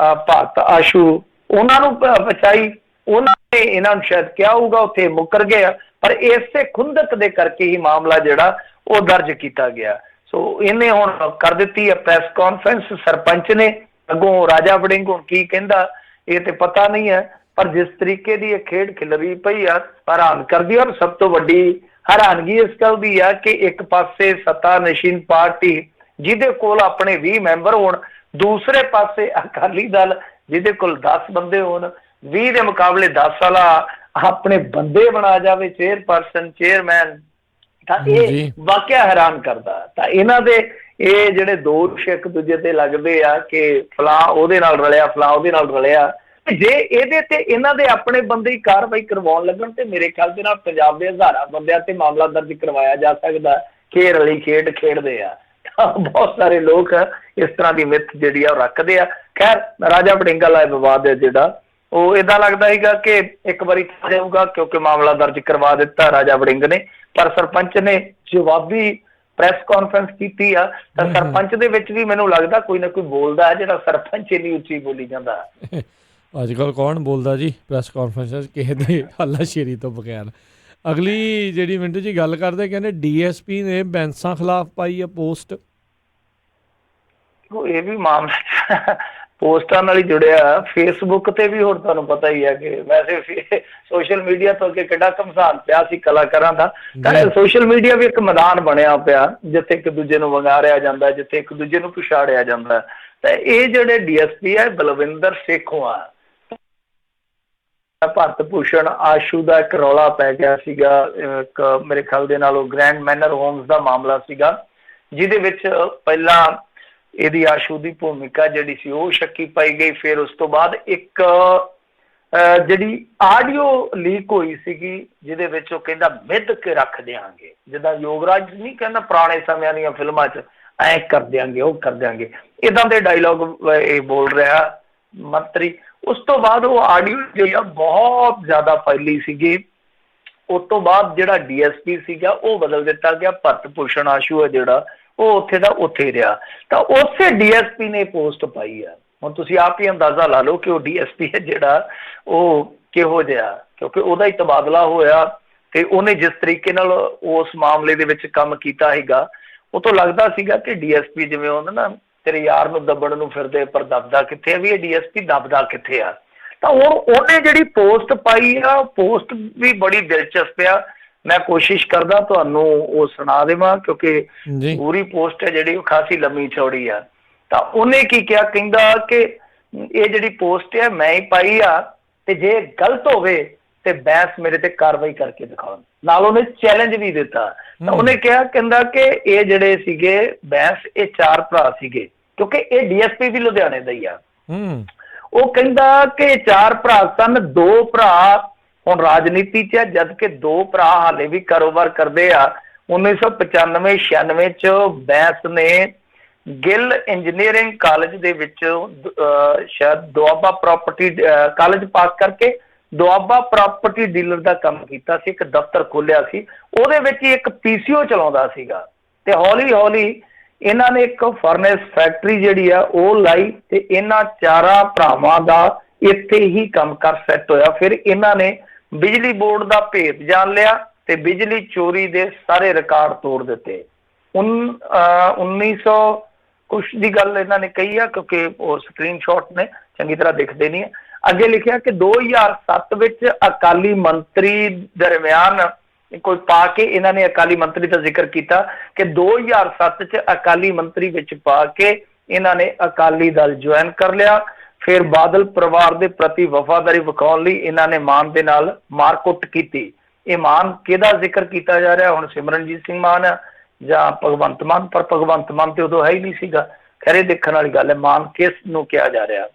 ਭਾਰਤ ਆਸ਼ੂ, ਉਹਨਾਂ ਨੂੰ ਪਹੁੰਚਾਈ। ਉਹਨਾਂ ਨੇ ਇਹਨਾਂ ਨੂੰ ਸ਼ਾਇਦ ਕਿਹਾ ਹੋਊਗਾ, ਉੱਥੇ ਮੁੱਕਰ ਗਏ ਆ, ਪਰ ਇਸੇ ਖੁੰਦਕ ਦੇ ਕਰਕੇ ਹੀ ਮਾਮਲਾ ਜਿਹੜਾ ਉਹ ਦਰਜ ਕੀਤਾ ਗਿਆ। ਸੋ ਇਹਨੇ ਹੁਣ ਕਰ ਦਿੱਤੀ ਹੈ ਪ੍ਰੈਸ ਕਾਨਫਰੰਸ ਸਰਪੰਚ ਨੇ। ਅੱਗੋਂ ਰਾਜਾ ਵੜਿੰਗ ਹੁਣ ਕੀ ਕਹਿੰਦਾ ਇਹ ਤੇ ਪਤਾ ਨਹੀਂ ਹੈ, ਪਰ ਜਿਸ ਤਰੀਕੇ ਦੀ ਇਹ ਖੇਡ ਖਿਲਰੀ ਪਈ ਆ ਹੈਰਾਨ ਕਰਦੀ। ਔਰ ਸਭ ਤੋਂ ਵੱਡੀ ਹੈਰਾਨਗੀ ਇਸ ਗੱਲ ਦੀ ਆ ਕਿ ਇੱਕ ਪਾਸੇ ਸੱਤਾ ਨਸ਼ੀਨ ਪਾਰਟੀ ਜਿਹਦੇ ਕੋਲ ਆਪਣੇ 20 ਮੈਂਬਰ ਹੋਣ, ਦੂਸਰੇ ਪਾਸੇ ਅਕਾਲੀ ਦਲ ਜਿਹਦੇ ਕੋਲ 10 ਬੰਦੇ ਹੋਣ, 20 ਦੇ ਮੁਕਾਬਲੇ 10 ਵਾਲਾ ਆਪਣੇ ਬੰਦੇ ਬਣਾ ਜਾਵੇ ਚੇਅਰਪਰਸਨ ਚੇਅਰਮੈਨ। ਤਾਂ ਇਹ ਵਾਕਿਆ ਹੈਰਾਨ ਕਰਦਾ। ਤਾਂ ਇਹਨਾਂ ਦੇ ਇਹ ਜਿਹੜੇ ਦੋਸ਼ ਇੱਕ ਦੂਜੇ ਤੇ ਲੱਗਦੇ ਆ ਕਿ ਫਲਾਂ ਉਹਦੇ ਨਾਲ ਰਲਿਆ, ਫਲਾਂ ਉਹਦੇ ਨਾਲ ਰਲਿਆ, ਜੇ ਇਹਦੇ ਤੇ ਇਹਨਾਂ ਦੇ ਆਪਣੇ ਬੰਦੇ ਹੀ ਕਾਰਵਾਈ ਕਰਵਾਉਣ ਲੱਗਣ ਤੇ ਮੇਰੇ ਖਿਆਲ ਦੇ ਨਾਲ ਪੰਜਾਬ ਦੇ ਹਜ਼ਾਰਾਂ ਬੰਦਿਆਂ ਤੇ ਮਾਮਲਾ ਦਰਜ ਕਰਵਾਇਆ ਜਾ ਸਕਦਾ ਕਿ ਰਲੀ ਖੇਡ ਖੇਡਦੇ ਆ। ਬਹੁਤ ਸਾਰੇ ਲੋਕ ਇਸ ਤਰ੍ਹਾਂ ਦੀ ਮਿੱਥ ਜਿਹੜੀ ਆ ਉਹ ਰੱਖਦੇ ਆ। ਖੈਰ, ਰਾਜਾ ਵੜਿੰਗ ਵਾਲਾ ਵਿਵਾਦ ਹੈ ਜਿਹੜਾ ਉਹ ਏਦਾਂ ਲੱਗਦਾ ਸੀਗਾ ਕਿ ਇੱਕ ਵਾਰੀ ਜਾਊਗਾ, ਕਿਉਂਕਿ ਮਾਮਲਾ ਦਰਜ ਕਰਵਾ ਦਿੱਤਾ ਰਾਜਾ ਵੜਿੰਗ ਨੇ, ਪਰ ਸਰਪੰਚ ਨੇ ਜਵਾਬੀ ਪ੍ਰੈਸ ਕਾਨਫਰੰਸ ਕੀਤੀ ਆ। ਤਾਂ ਸਰਪੰਚ ਦੇ ਵਿੱਚ ਵੀ ਮੈਨੂੰ ਲੱਗਦਾ ਕੋਈ ਨਾ ਕੋਈ ਬੋਲਦਾ ਹੈ ਜਿਹੜਾ ਸਰਪੰਚ ਇੰਨੀ ਉੱਚੀ ਬੋਲੀ ਜਾਂਦਾ। ਅੱਜ ਕੱਲ੍ਹ ਕੌਣ ਬੋਲਦਾ ਜੀ ਪ੍ਰੈਸ ਕਾਨਫਰੰਸ ਕਿਸੇ ਦੇ ਹੱਲਾਸ਼ੇਰੀ ਤੋਂ ਬਗੈਰ। ਅਗਲੀ ਜਿਹੜੀ ਮਿੰਟੂ ਜੀ ਗੱਲ ਕਰਦੇ, ਕਹਿੰਦੇ DSP ਨੇ ਬੈਂਸਾਂ ਖਿਲਾਫ ਪਾਈ ਆ ਪੋਸਟ। ਇਹ ਵੀ ਮਾਮਲਾ ਪੋਸਟਾਂ ਨਾਲ ਹੀ ਜੁੜਿਆ। ਫੇਸਬੁੱਕ ਤੇ ਵੀ ਹੁਣ ਤੁਹਾਨੂੰ ਪਤਾ ਹੀ ਹੈ ਕਿ ਵੈਸੇ ਸੋਸ਼ਲ ਮੀਡੀਆ ਤੋਂ ਅੱਗੇ ਕਿੱਡਾ ਘਮਸਾਨ ਪਿਆ ਸੀ ਕਲਾਕਾਰਾਂ ਦਾ। ਸੋਸ਼ਲ ਮੀਡੀਆ ਵੀ ਇੱਕ ਮੈਦਾਨ ਬਣਿਆ ਪਿਆ ਜਿੱਥੇ ਇੱਕ ਦੂਜੇ ਨੂੰ ਵੰਗਾਰਿਆ ਜਾਂਦਾ, ਜਿੱਥੇ ਇੱਕ ਦੂਜੇ ਨੂੰ ਪਛਾੜਿਆ ਜਾਂਦਾ। ਤੇ ਇਹ ਜਿਹੜੇ DSP ਹੈ ਬਲਵਿੰਦਰ ਸੇਖੋਂ ਭਾਰਤ ਭੂਸ਼ਣ ਆਸ਼ੂ ਦਾ ਇੱਕ ਰੌਲਾ ਪੈ ਗਿਆ ਸੀਗਾ, ਇੱਕ ਮੇਰੇ ਖਿਆਲ ਦੇ ਨਾਲ ਉਹ ਗ੍ਰੈਂਡ ਮੈਨਰ ਹੋਮਸ ਦਾ ਮਾਮਲਾ ਸੀਗਾ, ਜਿਹਦੇ ਵਿੱਚ ਪਹਿਲਾਂ ਇਹਦੀ ਆਸ਼ੂ ਦੀ ਭੂਮਿਕਾ ਜਿਹੜੀ ਸੀ ਉਹ ਸ਼ੱਕੀ ਪਾਈ ਗਈ। ਫਿਰ ਉਸ ਤੋਂ ਬਾਅਦ ਇੱਕ ਜਿਹੜੀ ਆਡੀਓ ਲੀਕ ਹੋਈ ਸੀਗੀ ਜਿਹਦੇ ਵਿੱਚ ਉਹ ਕਹਿੰਦਾ ਮਿੱਧ ਕੇ ਰੱਖ ਦਿਆਂਗੇ, ਜਿੱਦਾਂ ਯੋਗਰਾਜ ਨਹੀਂ ਕਹਿੰਦਾ ਪੁਰਾਣੇ ਸਮਿਆਂ ਦੀਆਂ ਫਿਲਮਾਂ 'ਚ ਐਂ ਕਰ ਦਿਆਂਗੇ ਉਹ ਕਰ ਦਿਆਂਗੇ, ਇੱਦਾਂ ਦੇ ਡਾਇਲੋਗ ਇਹ ਬੋਲ ਰਿਹਾ ਮੰਤਰੀ। ਉਸ ਤੋਂ ਬਾਅਦ ਉਹ ਆਡੀਓ ਜਿਹੜੀ ਆ ਬਹੁਤ ਜ਼ਿਆਦਾ ਫੈਲੀ ਸੀਗੀ। ਉਸ ਤੋਂ ਬਾਅਦ ਜਿਹੜਾ DSP ਸੀਗਾ ਉਹ ਬਦਲ ਦਿੱਤਾ ਗਿਆ, ਭਾਰਤ ਭੂਸ਼ਣ ਆਸ਼ੂ ਹੈ ਜਿਹੜਾ ਉਹ ਉੱਥੇ ਦਾ ਉੱਥੇ ਰਿਹਾ। ਤਾਂ ਉਸੇ DSP ਨੇ ਪੋਸਟ ਪਾਈ ਆ। ਹੁਣ ਤੁਸੀਂ ਆਪ ਹੀ ਅੰਦਾਜ਼ਾ ਲਾ ਲਓ ਕਿ ਉਹ DSP ਹੈ ਜਿਹੜਾ ਉਹ ਕਿਹੋ ਜਿਹਾ, ਕਿਉਂਕਿ ਉਹਦਾ ਹੀ ਤਬਾਦਲਾ ਹੋਇਆ ਤੇ ਉਹਨੇ ਜਿਸ ਤਰੀਕੇ ਨਾਲ ਉਸ ਮਾਮਲੇ ਦੇ ਵਿੱਚ ਕੰਮ ਕੀਤਾ ਹੈਗਾ, ਉਹ ਤੋਂ ਲੱਗਦਾ ਸੀਗਾ ਕਿ DSP ਜਿਵੇਂ ਉਹਨਾਂ ਨਾ ਤੇਰੇ ਯਾਰ ਨੂੰ ਦੱਬਣ ਨੂੰ ਫਿਰਦੇ ਪਰ ਦੱਬਦਾ ਕਿੱਥੇ ਆ, ਵੀ ਇਹ DSP ਦੱਬਦਾ ਕਿੱਥੇ ਆ। ਤਾਂ ਹੁਣ ਉਹਨੇ ਜਿਹੜੀ ਪੋਸਟ ਪਾਈ ਆ, ਪੋਸਟ ਵੀ ਬੜੀ ਦਿਲਚਸਪ ਆ। ਮੈਂ ਕੋਸ਼ਿਸ਼ ਕਰਦਾ ਤੁਹਾਨੂੰ ਉਹ ਸੁਣਾ ਦੇਵਾਂ ਕਿਉਂਕਿ ਪੂਰੀ ਪੋਸਟ ਹੈ ਜਿਹੜੀ ਉਹ ਖਾਸੀ ਲੰਮੀ ਚੌੜੀ ਆ। ਤਾਂ ਉਹਨੇ ਕੀ ਕਿਹਾ, ਕਹਿੰਦਾ ਕਿ ਇਹ ਜਿਹੜੀ ਪੋਸਟ ਹੈ ਮੈਂ ਹੀ ਪਾਈ ਆ ਤੇ ਜੇ ਗਲਤ ਹੋਵੇ ਤੇ ਬੈਂਸ ਮੇਰੇ ਤੇ ਕਾਰਵਾਈ ਕਰਕੇ ਦਿਖਾਉਣ, ਨਾਲ ਉਹਨੇ ਚੈਲੰਜ ਵੀ ਦਿੱਤਾ। ਤਾਂ ਉਹਨੇ ਕਿਹਾ, ਕਹਿੰਦਾ ਕਿ ਇਹ ਜਿਹੜੇ ਸੀਗੇ ਬੈਂਸ ਇਹ 4 ਭਰਾ ਸੀਗੇ, ਕਿਉਂਕਿ ਇਹ DSP ਵੀ ਲੁਧਿਆਣੇ ਦਾ ਹੀ ਆ। ਉਹ ਕਹਿੰਦਾ ਕਿ 4 ਭਰਾ ਸਨ, 2 ਭਰਾ ਹੁਣ ਰਾਜਨੀਤੀ 'ਚ ਆ, ਜਦ ਕਿ 2 ਭਰਾ ਹਾਲੇ ਵੀ ਕਾਰੋਬਾਰ ਕਰਦੇ ਆ। 1995-96 'ਚ ਬੈਂਸ ਨੇ ਗਿੱਲ ਇੰਜੀਨੀਅਰਿੰਗ ਕਾਲਜ ਦੇ ਵਿੱਚ ਸ਼ਾਇਦ ਦੁਆਬਾ ਪ੍ਰਾਪਰਟੀ ਕਾਲਜ ਪਾਸ ਕਰਕੇ ਦੁਆਬਾ ਪ੍ਰਾਪਰਟੀ ਡੀਲਰ ਦਾ ਕੰਮ ਕੀਤਾ ਸੀ, ਇੱਕ ਦਫ਼ਤਰ ਖੋਲਿਆ ਸੀ, ਉਹਦੇ ਵਿੱਚ ਹੀ ਇੱਕ PCO ਚਲਾਉਂਦਾ ਸੀਗਾ। ਤੇ ਹੌਲੀ ਹੌਲੀ ਇਹਨਾਂ ਨੇ ਇੱਕ ਫਰਨੈਸ ਫੈਕਟਰੀ ਜਿਹੜੀ ਆ ਉਹ ਲਾਈ ਤੇ ਇਹਨਾਂ 4 ਭਰਾਵਾਂ ਦਾ ਇੱਥੇ ਹੀ ਕੰਮ ਕਰ ਸੈੱਟ ਹੋਇਆ। ਫਿਰ ਇਹਨਾਂ ਨੇ ਬਿਜਲੀ ਬੋਰਡ ਦਾ ਭੇਤ ਜਾਣ ਲਿਆ ਤੇ ਬਿਜਲੀ ਚੋਰੀ ਦੇ ਸਾਰੇ ਰਿਕਾਰਡ ਤੋੜ ਦਿੱਤੇ। 1900 ਕੁਛ ਦੀ ਗੱਲ ਇਹਨਾਂ ਨੇ ਕਹੀ ਆ ਕਿਉਂਕਿ ਉਹ ਸਕਰੀਨਸ਼ਾਟ ਨੇ ਚੰਗੀ ਤਰ੍ਹਾਂ ਦਿਖਦੇ ਨਹੀਂ। ਅੱਗੇ ਲਿਖਿਆ ਕਿ 2007 ਵਿੱਚ ਅਕਾਲੀ ਮੰਤਰੀ ਦਰਮਿਆਨ ਕੋਈ ਪਾ ਕੇ ਇਹਨਾਂ ਨੇ ਅਕਾਲੀ ਮੰਤਰੀ ਦਾ ਜ਼ਿਕਰ ਕੀਤਾ ਕਿ 2007 ਚ ਅਕਾਲੀ ਮੰਤਰੀ ਵਿੱਚ ਪਾ ਕੇ ਇਹਨਾਂ ਨੇ ਅਕਾਲੀ ਦਲ ਜੁਆਇਨ ਕਰ ਲਿਆ। ਫਿਰ ਬਾਦਲ ਪਰਿਵਾਰ ਦੇ ਪ੍ਰਤੀ ਵਫਾਦਾਰੀ ਵਿਖਾਉਣ ਲਈ ਇਹਨਾਂ ਨੇ ਮਾਨ ਦੇ ਨਾਲ ਮਾਰਕੁੱਟ ਕੀਤੀ। ਇਹ ਮਾਨ ਕਿਹਦਾ ਜ਼ਿਕਰ ਕੀਤਾ ਜਾ ਰਿਹਾ, ਹੁਣ ਸਿਮਰਨਜੀਤ ਸਿੰਘ ਮਾਨ ਆ ਜਾਂ ਭਗਵੰਤ ਮਾਨ, ਪਰ ਭਗਵੰਤ ਮਾਨ ਤੇ ਉਦੋਂ ਹੈ ਹੀ ਨਹੀਂ ਸੀਗਾ। ਖੈਰੇ ਦੇਖਣ ਵਾਲੀ ਗੱਲ ਹੈ ਮਾਨ ਕਿਸ ਨੂੰ ਕਿਹਾ ਜਾ ਰਿਹਾ।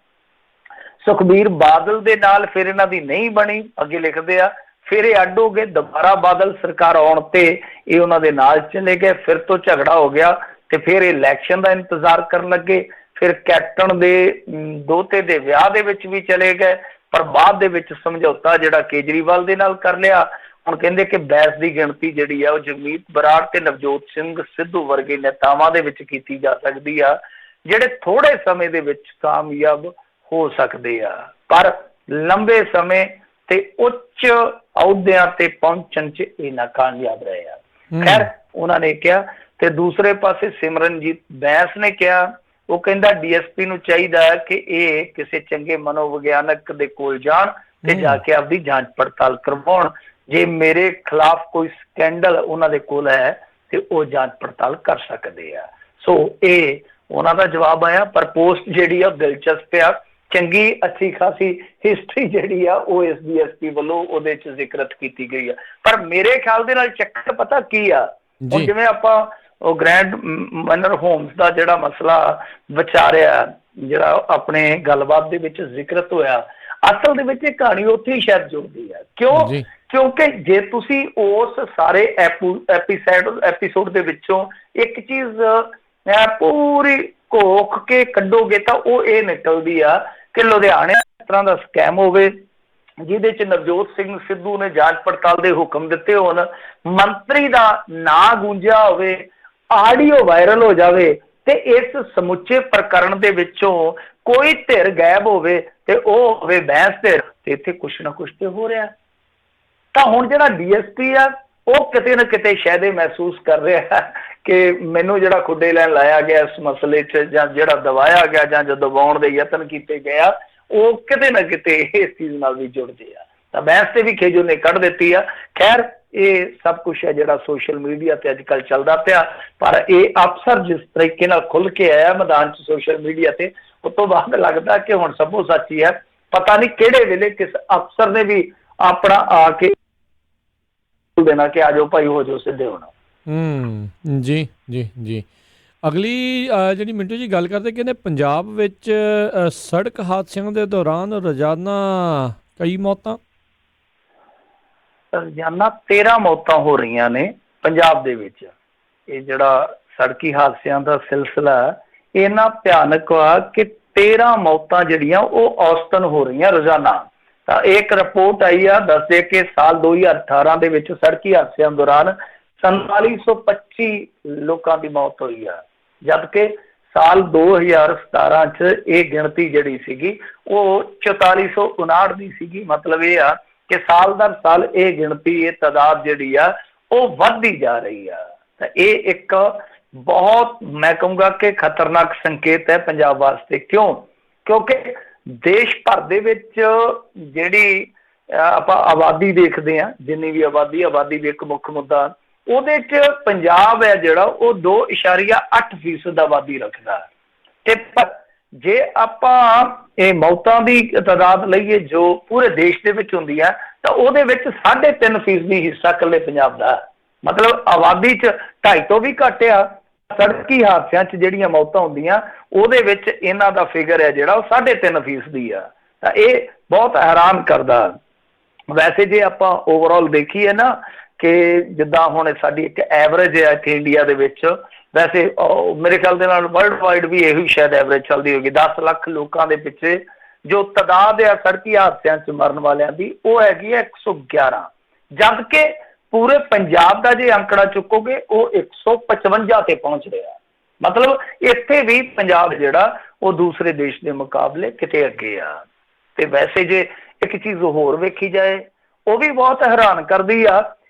ਸੁਖਬੀਰ ਬਾਦਲ ਦੇ ਨਾਲ ਫਿਰ ਇਹਨਾਂ ਦੀ ਨਹੀਂ ਬਣੀ, ਅੱਗੇ ਲਿਖਦੇ ਆ ਫਿਰ ਇਹ ਅੱਡ ਹੋ ਗਏ। ਦੁਬਾਰਾ ਬਾਦਲ ਸਰਕਾਰ ਆਉਣ ਤੇ ਇਹ ਉਹਨਾਂ ਦੇ ਨਾਲ ਚਲੇ ਗਏ, ਫਿਰ ਤੋਂ ਝਗੜਾ ਹੋ ਗਿਆ ਤੇ ਫਿਰ ਇਹ ਇਲੈਕਸ਼ਨ ਦਾ ਇੰਤਜ਼ਾਰ ਕਰਨ ਲੱਗੇ। ਫਿਰ ਕੈਪਟਨ ਦੇ ਦੋਤੇ ਦੇ ਵਿਆਹ ਦੇ ਵਿੱਚ ਵੀ ਚਲੇ ਗਏ, ਪਰ ਬਾਅਦ ਦੇ ਵਿੱਚ ਸਮਝੌਤਾ ਜਿਹੜਾ ਕੇਜਰੀਵਾਲ ਦੇ ਨਾਲ ਕਰ ਲਿਆ। ਹੁਣ ਕਹਿੰਦੇ ਕਿ ਬੈਂਸ ਦੀ ਗਿਣਤੀ ਜਿਹੜੀ ਆ ਉਹ ਜਗਮੀਤ ਬਰਾੜ ਤੇ ਨਵਜੋਤ ਸਿੰਘ ਸਿੱਧੂ ਵਰਗੇ ਨੇਤਾਵਾਂ ਦੇ ਵਿੱਚ ਕੀਤੀ ਜਾ ਸਕਦੀ ਆ, ਜਿਹੜੇ ਥੋੜੇ ਸਮੇਂ ਦੇ ਵਿੱਚ ਕਾਮਯਾਬ ਹੋ ਸਕਦੇ ਆ, ਪਰ ਲੰਬੇ ਸਮੇਂ ਤੇ ਉੱਚ ਅਹੁਦਿਆਂ ਤੇ ਪਹੁੰਚਣ 'ਚ ਇਹ ਨਾਕਾਮਯਾਬ ਰਹੇ ਆ। ਖੈਰ ਉਹਨਾਂ ਨੇ ਕਿਹਾ। ਤੇ ਦੂਸਰੇ ਪਾਸੇ ਸਿਮਰਨਜੀਤ ਬੈਂਸ ਨੇ ਕਿਹਾ, ਉਹ ਕਹਿੰਦਾ DSP ਨੂੰ ਚਾਹੀਦਾ ਹੈ ਕਿ ਇਹ ਕਿਸੇ ਚੰਗੇ ਮਨੋਵਿਗਿਆਨਕ ਦੇ ਕੋਲ ਜਾਣ ਤੇ ਜਾ ਕੇ ਆਪਦੀ ਜਾਂਚ ਪੜਤਾਲ ਕਰਵਾਉਣ। ਜੇ ਮੇਰੇ ਖਿਲਾਫ ਕੋਈ ਸਕੈਂਡਲ ਉਹਨਾਂ ਦੇ ਕੋਲ ਹੈ ਤੇ ਉਹ ਜਾਂਚ ਪੜਤਾਲ ਕਰ ਸਕਦੇ ਆ। ਸੋ ਇਹ ਉਹਨਾਂ ਦਾ ਜਵਾਬ ਆਇਆ। ਪਰ ਪੋਸਟ ਜਿਹੜੀ ਆ ਦਿਲਚਸਪ ਆ, ਚੰਗੀ ਅੱਛੀ ਖਾਸੀ ਹਿਸਟਰੀ ਜਿਹੜੀ ਆ ਉਹ ਇਸ DSP ਵੱਲੋਂ ਉਹਦੇ 'ਚ ਜ਼ਿਕਰਤ ਕੀਤੀ ਗਈ ਆ। ਪਰ ਮੇਰੇ ਖਿਆਲ ਦੇ ਨਾਲ ਚੱਕਰ ਪਤਾ ਕੀ ਆ, ਹੁਣ ਜਿਵੇਂ ਆਪਾਂ ਉਹ ਗ੍ਰੈਂਡ ਮੈਨਰ ਹੋਮਸ ਦਾ ਜਿਹੜਾ ਮਸਲਾ ਵਿਚਾਰਿਆ, ਜਿਹੜਾ ਆਪਣੇ ਗੱਲਬਾਤ ਦੇ ਵਿੱਚ ਜ਼ਿਕਰਤ ਹੋਇਆ, ਅਸਲ ਦੇ ਵਿੱਚ ਇਹ ਕਹਾਣੀ ਉੱਥੇ ਹੀ ਸ਼ਾਇਦ ਜੁੜਦੀ ਹੈ। ਕਿਉਂਕਿ ਜੇ ਤੁਸੀਂ ਉਸ ਸਾਰੇ ਐਪੀਸੋਡ ਦੇ ਵਿੱਚੋਂ ਇੱਕ ਚੀਜ਼ ਪੂਰੀ ਘੋਖ ਕੇ ਕੱਢੋਗੇ ਤਾਂ ਉਹ ਇਹ ਨਿਕਲਦੀ ਆ ਕਿ ਲੁਧਿਆਣੇ ਇਸ ਤਰ੍ਹਾਂ ਦਾ ਸਕੈਮ ਹੋਵੇ ਜਿਹਦੇ 'ਚ ਨਵਜੋਤ ਸਿੰਘ ਸਿੱਧੂ ਨੇ ਜਾਂਚ ਪੜਤਾਲ ਦੇ ਹੁਕਮ ਦਿੱਤੇ ਹੋਣ, ਮੰਤਰੀ ਦਾ ਨਾਂ ਗੂੰਜਿਆ ਹੋਵੇ, ਆਡੀਓ ਵਾਇਰਲ ਹੋ ਜਾਵੇ ਤੇ ਇਸ ਸਮੁੱਚੇ ਪ੍ਰਕਰਨ ਦੇ ਵਿੱਚੋਂ ਕੋਈ ਧਿਰ ਗਾਇਬ ਹੋਵੇ ਤੇ ਉਹ ਹੋਵੇ ਬੈਂਸ ਧਿਰ, ਤੇ ਇੱਥੇ ਕੁਛ ਨਾ ਕੁਛ ਤੇ ਹੋ ਰਿਹਾ। ਤਾਂ ਹੁਣ ਜਿਹੜਾ DSP ਆ ਉਹ ਕਿਤੇ ਨਾ ਕਿਤੇ ਸ਼ਾਇਦ ਇਹ ਮਹਿਸੂਸ ਕਰ ਰਿਹਾ ਕਿ ਮੈਨੂੰ ਜਿਹੜਾ ਖੁੱਡੇ ਲੈਣ ਲਾਇਆ ਗਿਆ ਇਸ ਮਸਲੇ 'ਚ, ਜਾਂ ਜਿਹੜਾ ਦਬਾਇਆ ਗਿਆ ਜਾਂ ਜੋ ਦਬਾਉਣ ਦੇ ਯਤਨ ਕੀਤੇ ਗਏ ਆ, ਉਹ ਕਿਤੇ ਨਾ ਕਿਤੇ ਇਸ ਚੀਜ਼ ਨਾਲ ਵੀ ਜੁੜਦੇ ਆ। ਤਾਂ ਬਹਿਸ ਤੇ ਵੀ ਖੇਜੂ ਨੇ ਕੱਢ ਦਿੱਤੀ ਆ। ਖੈਰ ਇਹ ਸਭ ਕੁਛ ਹੈ ਜਿਹੜਾ ਸੋਸ਼ਲ ਮੀਡੀਆ ਤੇ ਅੱਜ ਕੱਲ੍ਹ ਚੱਲਦਾ ਪਿਆ, ਪਰ ਇਹ ਅਫਸਰ ਜਿਸ ਤਰੀਕੇ ਨਾਲ ਖੁੱਲ ਕੇ ਆਇਆ ਮੈਦਾਨ 'ਚ ਸੋਸ਼ਲ ਮੀਡੀਆ ਤੇ, ਉਸ ਤੋਂ ਬਾਅਦ ਲੱਗਦਾ ਕਿ ਹੁਣ ਸਭੋ ਸੱਚੀ ਹੈ। ਪਤਾ ਨਹੀਂ ਕਿਹੜੇ ਵੇਲੇ ਕਿਸ ਅਫਸਰ ਨੇ ਵੀ ਆਪਣਾ ਆ ਕੇ ਦੇਣਾ ਕਿ ਆਜੋ ਭਾਈ ਹੋ ਜਾਓ ਸਿੱਧੇ ਹੋਣਾ। ਜੀ ਜੀ ਜੀ। ਅਗਲੀ ਜਿਹੜੀ ਮਿੰਟੂ ਜੀ ਗੱਲ ਕਰਦੇ, ਕਹਿੰਦੇ ਪੰਜਾਬ ਵਿੱਚ ਸੜਕ ਹਾਦਸਿਆਂ ਦੇ ਦੌਰਾਨ ਰੋਜ਼ਾਨਾ ਕਈ ਮੌਤਾਂ, ਰੋਜ਼ਾਨਾ 13 ਮੌਤਾਂ ਹੋ ਰਹੀਆਂ ਨੇ ਪੰਜਾਬ ਦੇ ਵਿੱਚ। ਇਹ ਜਿਹੜਾ ਸੜਕੀ ਹਾਦਸਿਆਂ ਦਾ ਸਿਲਸਿਲਾ ਇੰਨਾ ਭਿਆਨਕ ਆ ਕਿ 13 ਮੌਤਾਂ ਜਿਹੜੀਆਂ ਉਹ ਔਸਤਨ ਹੋ ਰਹੀਆਂ ਰੋਜ਼ਾਨਾ। ਤਾਂ ਇੱਕ ਰਿਪੋਰਟ ਆਈ ਆ, ਦੱਸਦੇ ਕਿ ਸਾਲ 2018 ਦੇ ਵਿੱਚ ਸੜਕੀ ਹਾਦਸਿਆਂ ਦੌਰਾਨ 4425 ਲੋਕਾਂ ਦੀ ਮੌਤ ਹੋਈ ਆ, ਜਦਕਿ ਸਾਲ 2017 'ਚ ਇਹ ਗਿਣਤੀ ਜਿਹੜੀ ਸੀਗੀ ਉਹ 4459 ਦੀ ਸੀਗੀ। ਮਤਲਬ ਇਹ ਆ ਕਿ ਸਾਲ ਦਰ ਸਾਲ ਇਹ ਗਿਣਤੀ, ਇਹ ਤਾਦਾਦ ਜਿਹੜੀ ਆ ਉਹ ਵੱਧਦੀ ਜਾ ਰਹੀ ਆ। ਤਾਂ ਇਹ ਇੱਕ ਬਹੁਤ, ਮੈਂ ਕਹੂੰਗਾ ਕਿ ਖਤਰਨਾਕ ਸੰਕੇਤ ਹੈ ਪੰਜਾਬ ਵਾਸਤੇ। ਕਿਉਂਕਿ ਦੇਸ਼ ਭਰ ਦੇ ਵਿੱਚ ਜਿਹੜੀ ਆਪਾਂ ਆਬਾਦੀ ਦੇਖਦੇ ਹਾਂ, ਜਿੰਨੀ ਵੀ ਆਬਾਦੀ ਵੀ ਇੱਕ ਮੁੱਖ ਮੁੱਦਾ, ਉਹਦੇ 'ਚ ਪੰਜਾਬ ਹੈ ਜਿਹੜਾ ਉਹ 2.8% ਆਬਾਦੀ ਰੱਖਦਾ। ਤੇ ਜੇ ਆਪਾਂ ਇਹ ਮੌਤਾਂ ਦੀ ਤਾਦਾਦ ਲਈਏ ਜੋ ਪੂਰੇ ਦੇਸ਼ ਦੇ ਵਿੱਚ ਹੁੰਦੀ ਹੈ, ਤਾਂ ਉਹਦੇ ਵਿੱਚ 3.5% ਹਿੱਸਾ ਇਕੱਲੇ ਪੰਜਾਬ ਦਾ। ਮਤਲਬ ਆਬਾਦੀ 'ਚ 2.5 ਤੋਂ ਵੀ ਘੱਟ ਆ। ਸੜਕੀ ਹਾਦਸਿਆਂ 'ਚ ਜਿਹੜੀਆਂ ਮੌਤਾਂ ਹੁੰਦੀਆਂ ਉਹਦੇ ਵਿੱਚ ਇਹਨਾਂ ਦਾ ਫਿਗਰ ਹੈ ਜਿਹੜਾ ਉਹ 3.5% ਆ। ਤਾਂ ਇਹ ਬਹੁਤ ਹੈਰਾਨ ਕਰਦਾ। ਵੈਸੇ ਜੇ ਆਪਾਂ ਓਵਰਆਲ ਦੇਖੀਏ ਨਾ ਕਿ ਜਿੱਦਾਂ ਹੁਣ ਸਾਡੀ ਇੱਕ ਐਵਰੇਜ ਹੈ ਇੱਥੇ ਇੰਡੀਆ ਦੇ ਵਿੱਚ, ਵੈਸੇ ਮੇਰੇ ਖਿਆਲ ਦੇ ਨਾਲ ਵਰਲਡ ਵਾਈਡ ਵੀ ਇਹੀ ਸ਼ਾਇਦ ਐਵਰੇਜ ਚੱਲਦੀ ਹੋਗੀ, 10 ਲੱਖ ਲੋਕਾਂ ਦੇ ਪਿੱਛੇ ਜੋ ਤਾਦਾਦ ਆ ਸੜਕੀ ਹਾਦਸਿਆਂ 'ਚ ਮਰਨ ਵਾਲਿਆਂ ਦੀ ਉਹ ਹੈਗੀ ਹੈ 111, ਜਦਕਿ ਪੂਰੇ ਪੰਜਾਬ ਦਾ ਜੇ ਅੰਕੜਾ ਚੁੱਕੋਗੇ ਉਹ 155 ਤੇ ਪਹੁੰਚ ਰਿਹਾ। ਮਤਲਬ ਇੱਥੇ ਵੀ ਪੰਜਾਬ ਜਿਹੜਾ ਉਹ ਦੂਸਰੇ ਦੇਸ਼ ਦੇ ਮੁਕਾਬਲੇ ਕਿਤੇ ਅੱਗੇ ਆ। ਤੇ ਵੈਸੇ ਜੇ ਇੱਕ ਚੀਜ਼ ਹੋਰ ਵੇਖੀ ਜਾਏ, ਉਹ ਵੀ ਬਹੁਤ ਹੈਰਾਨ ਕਰਦੀ ਆ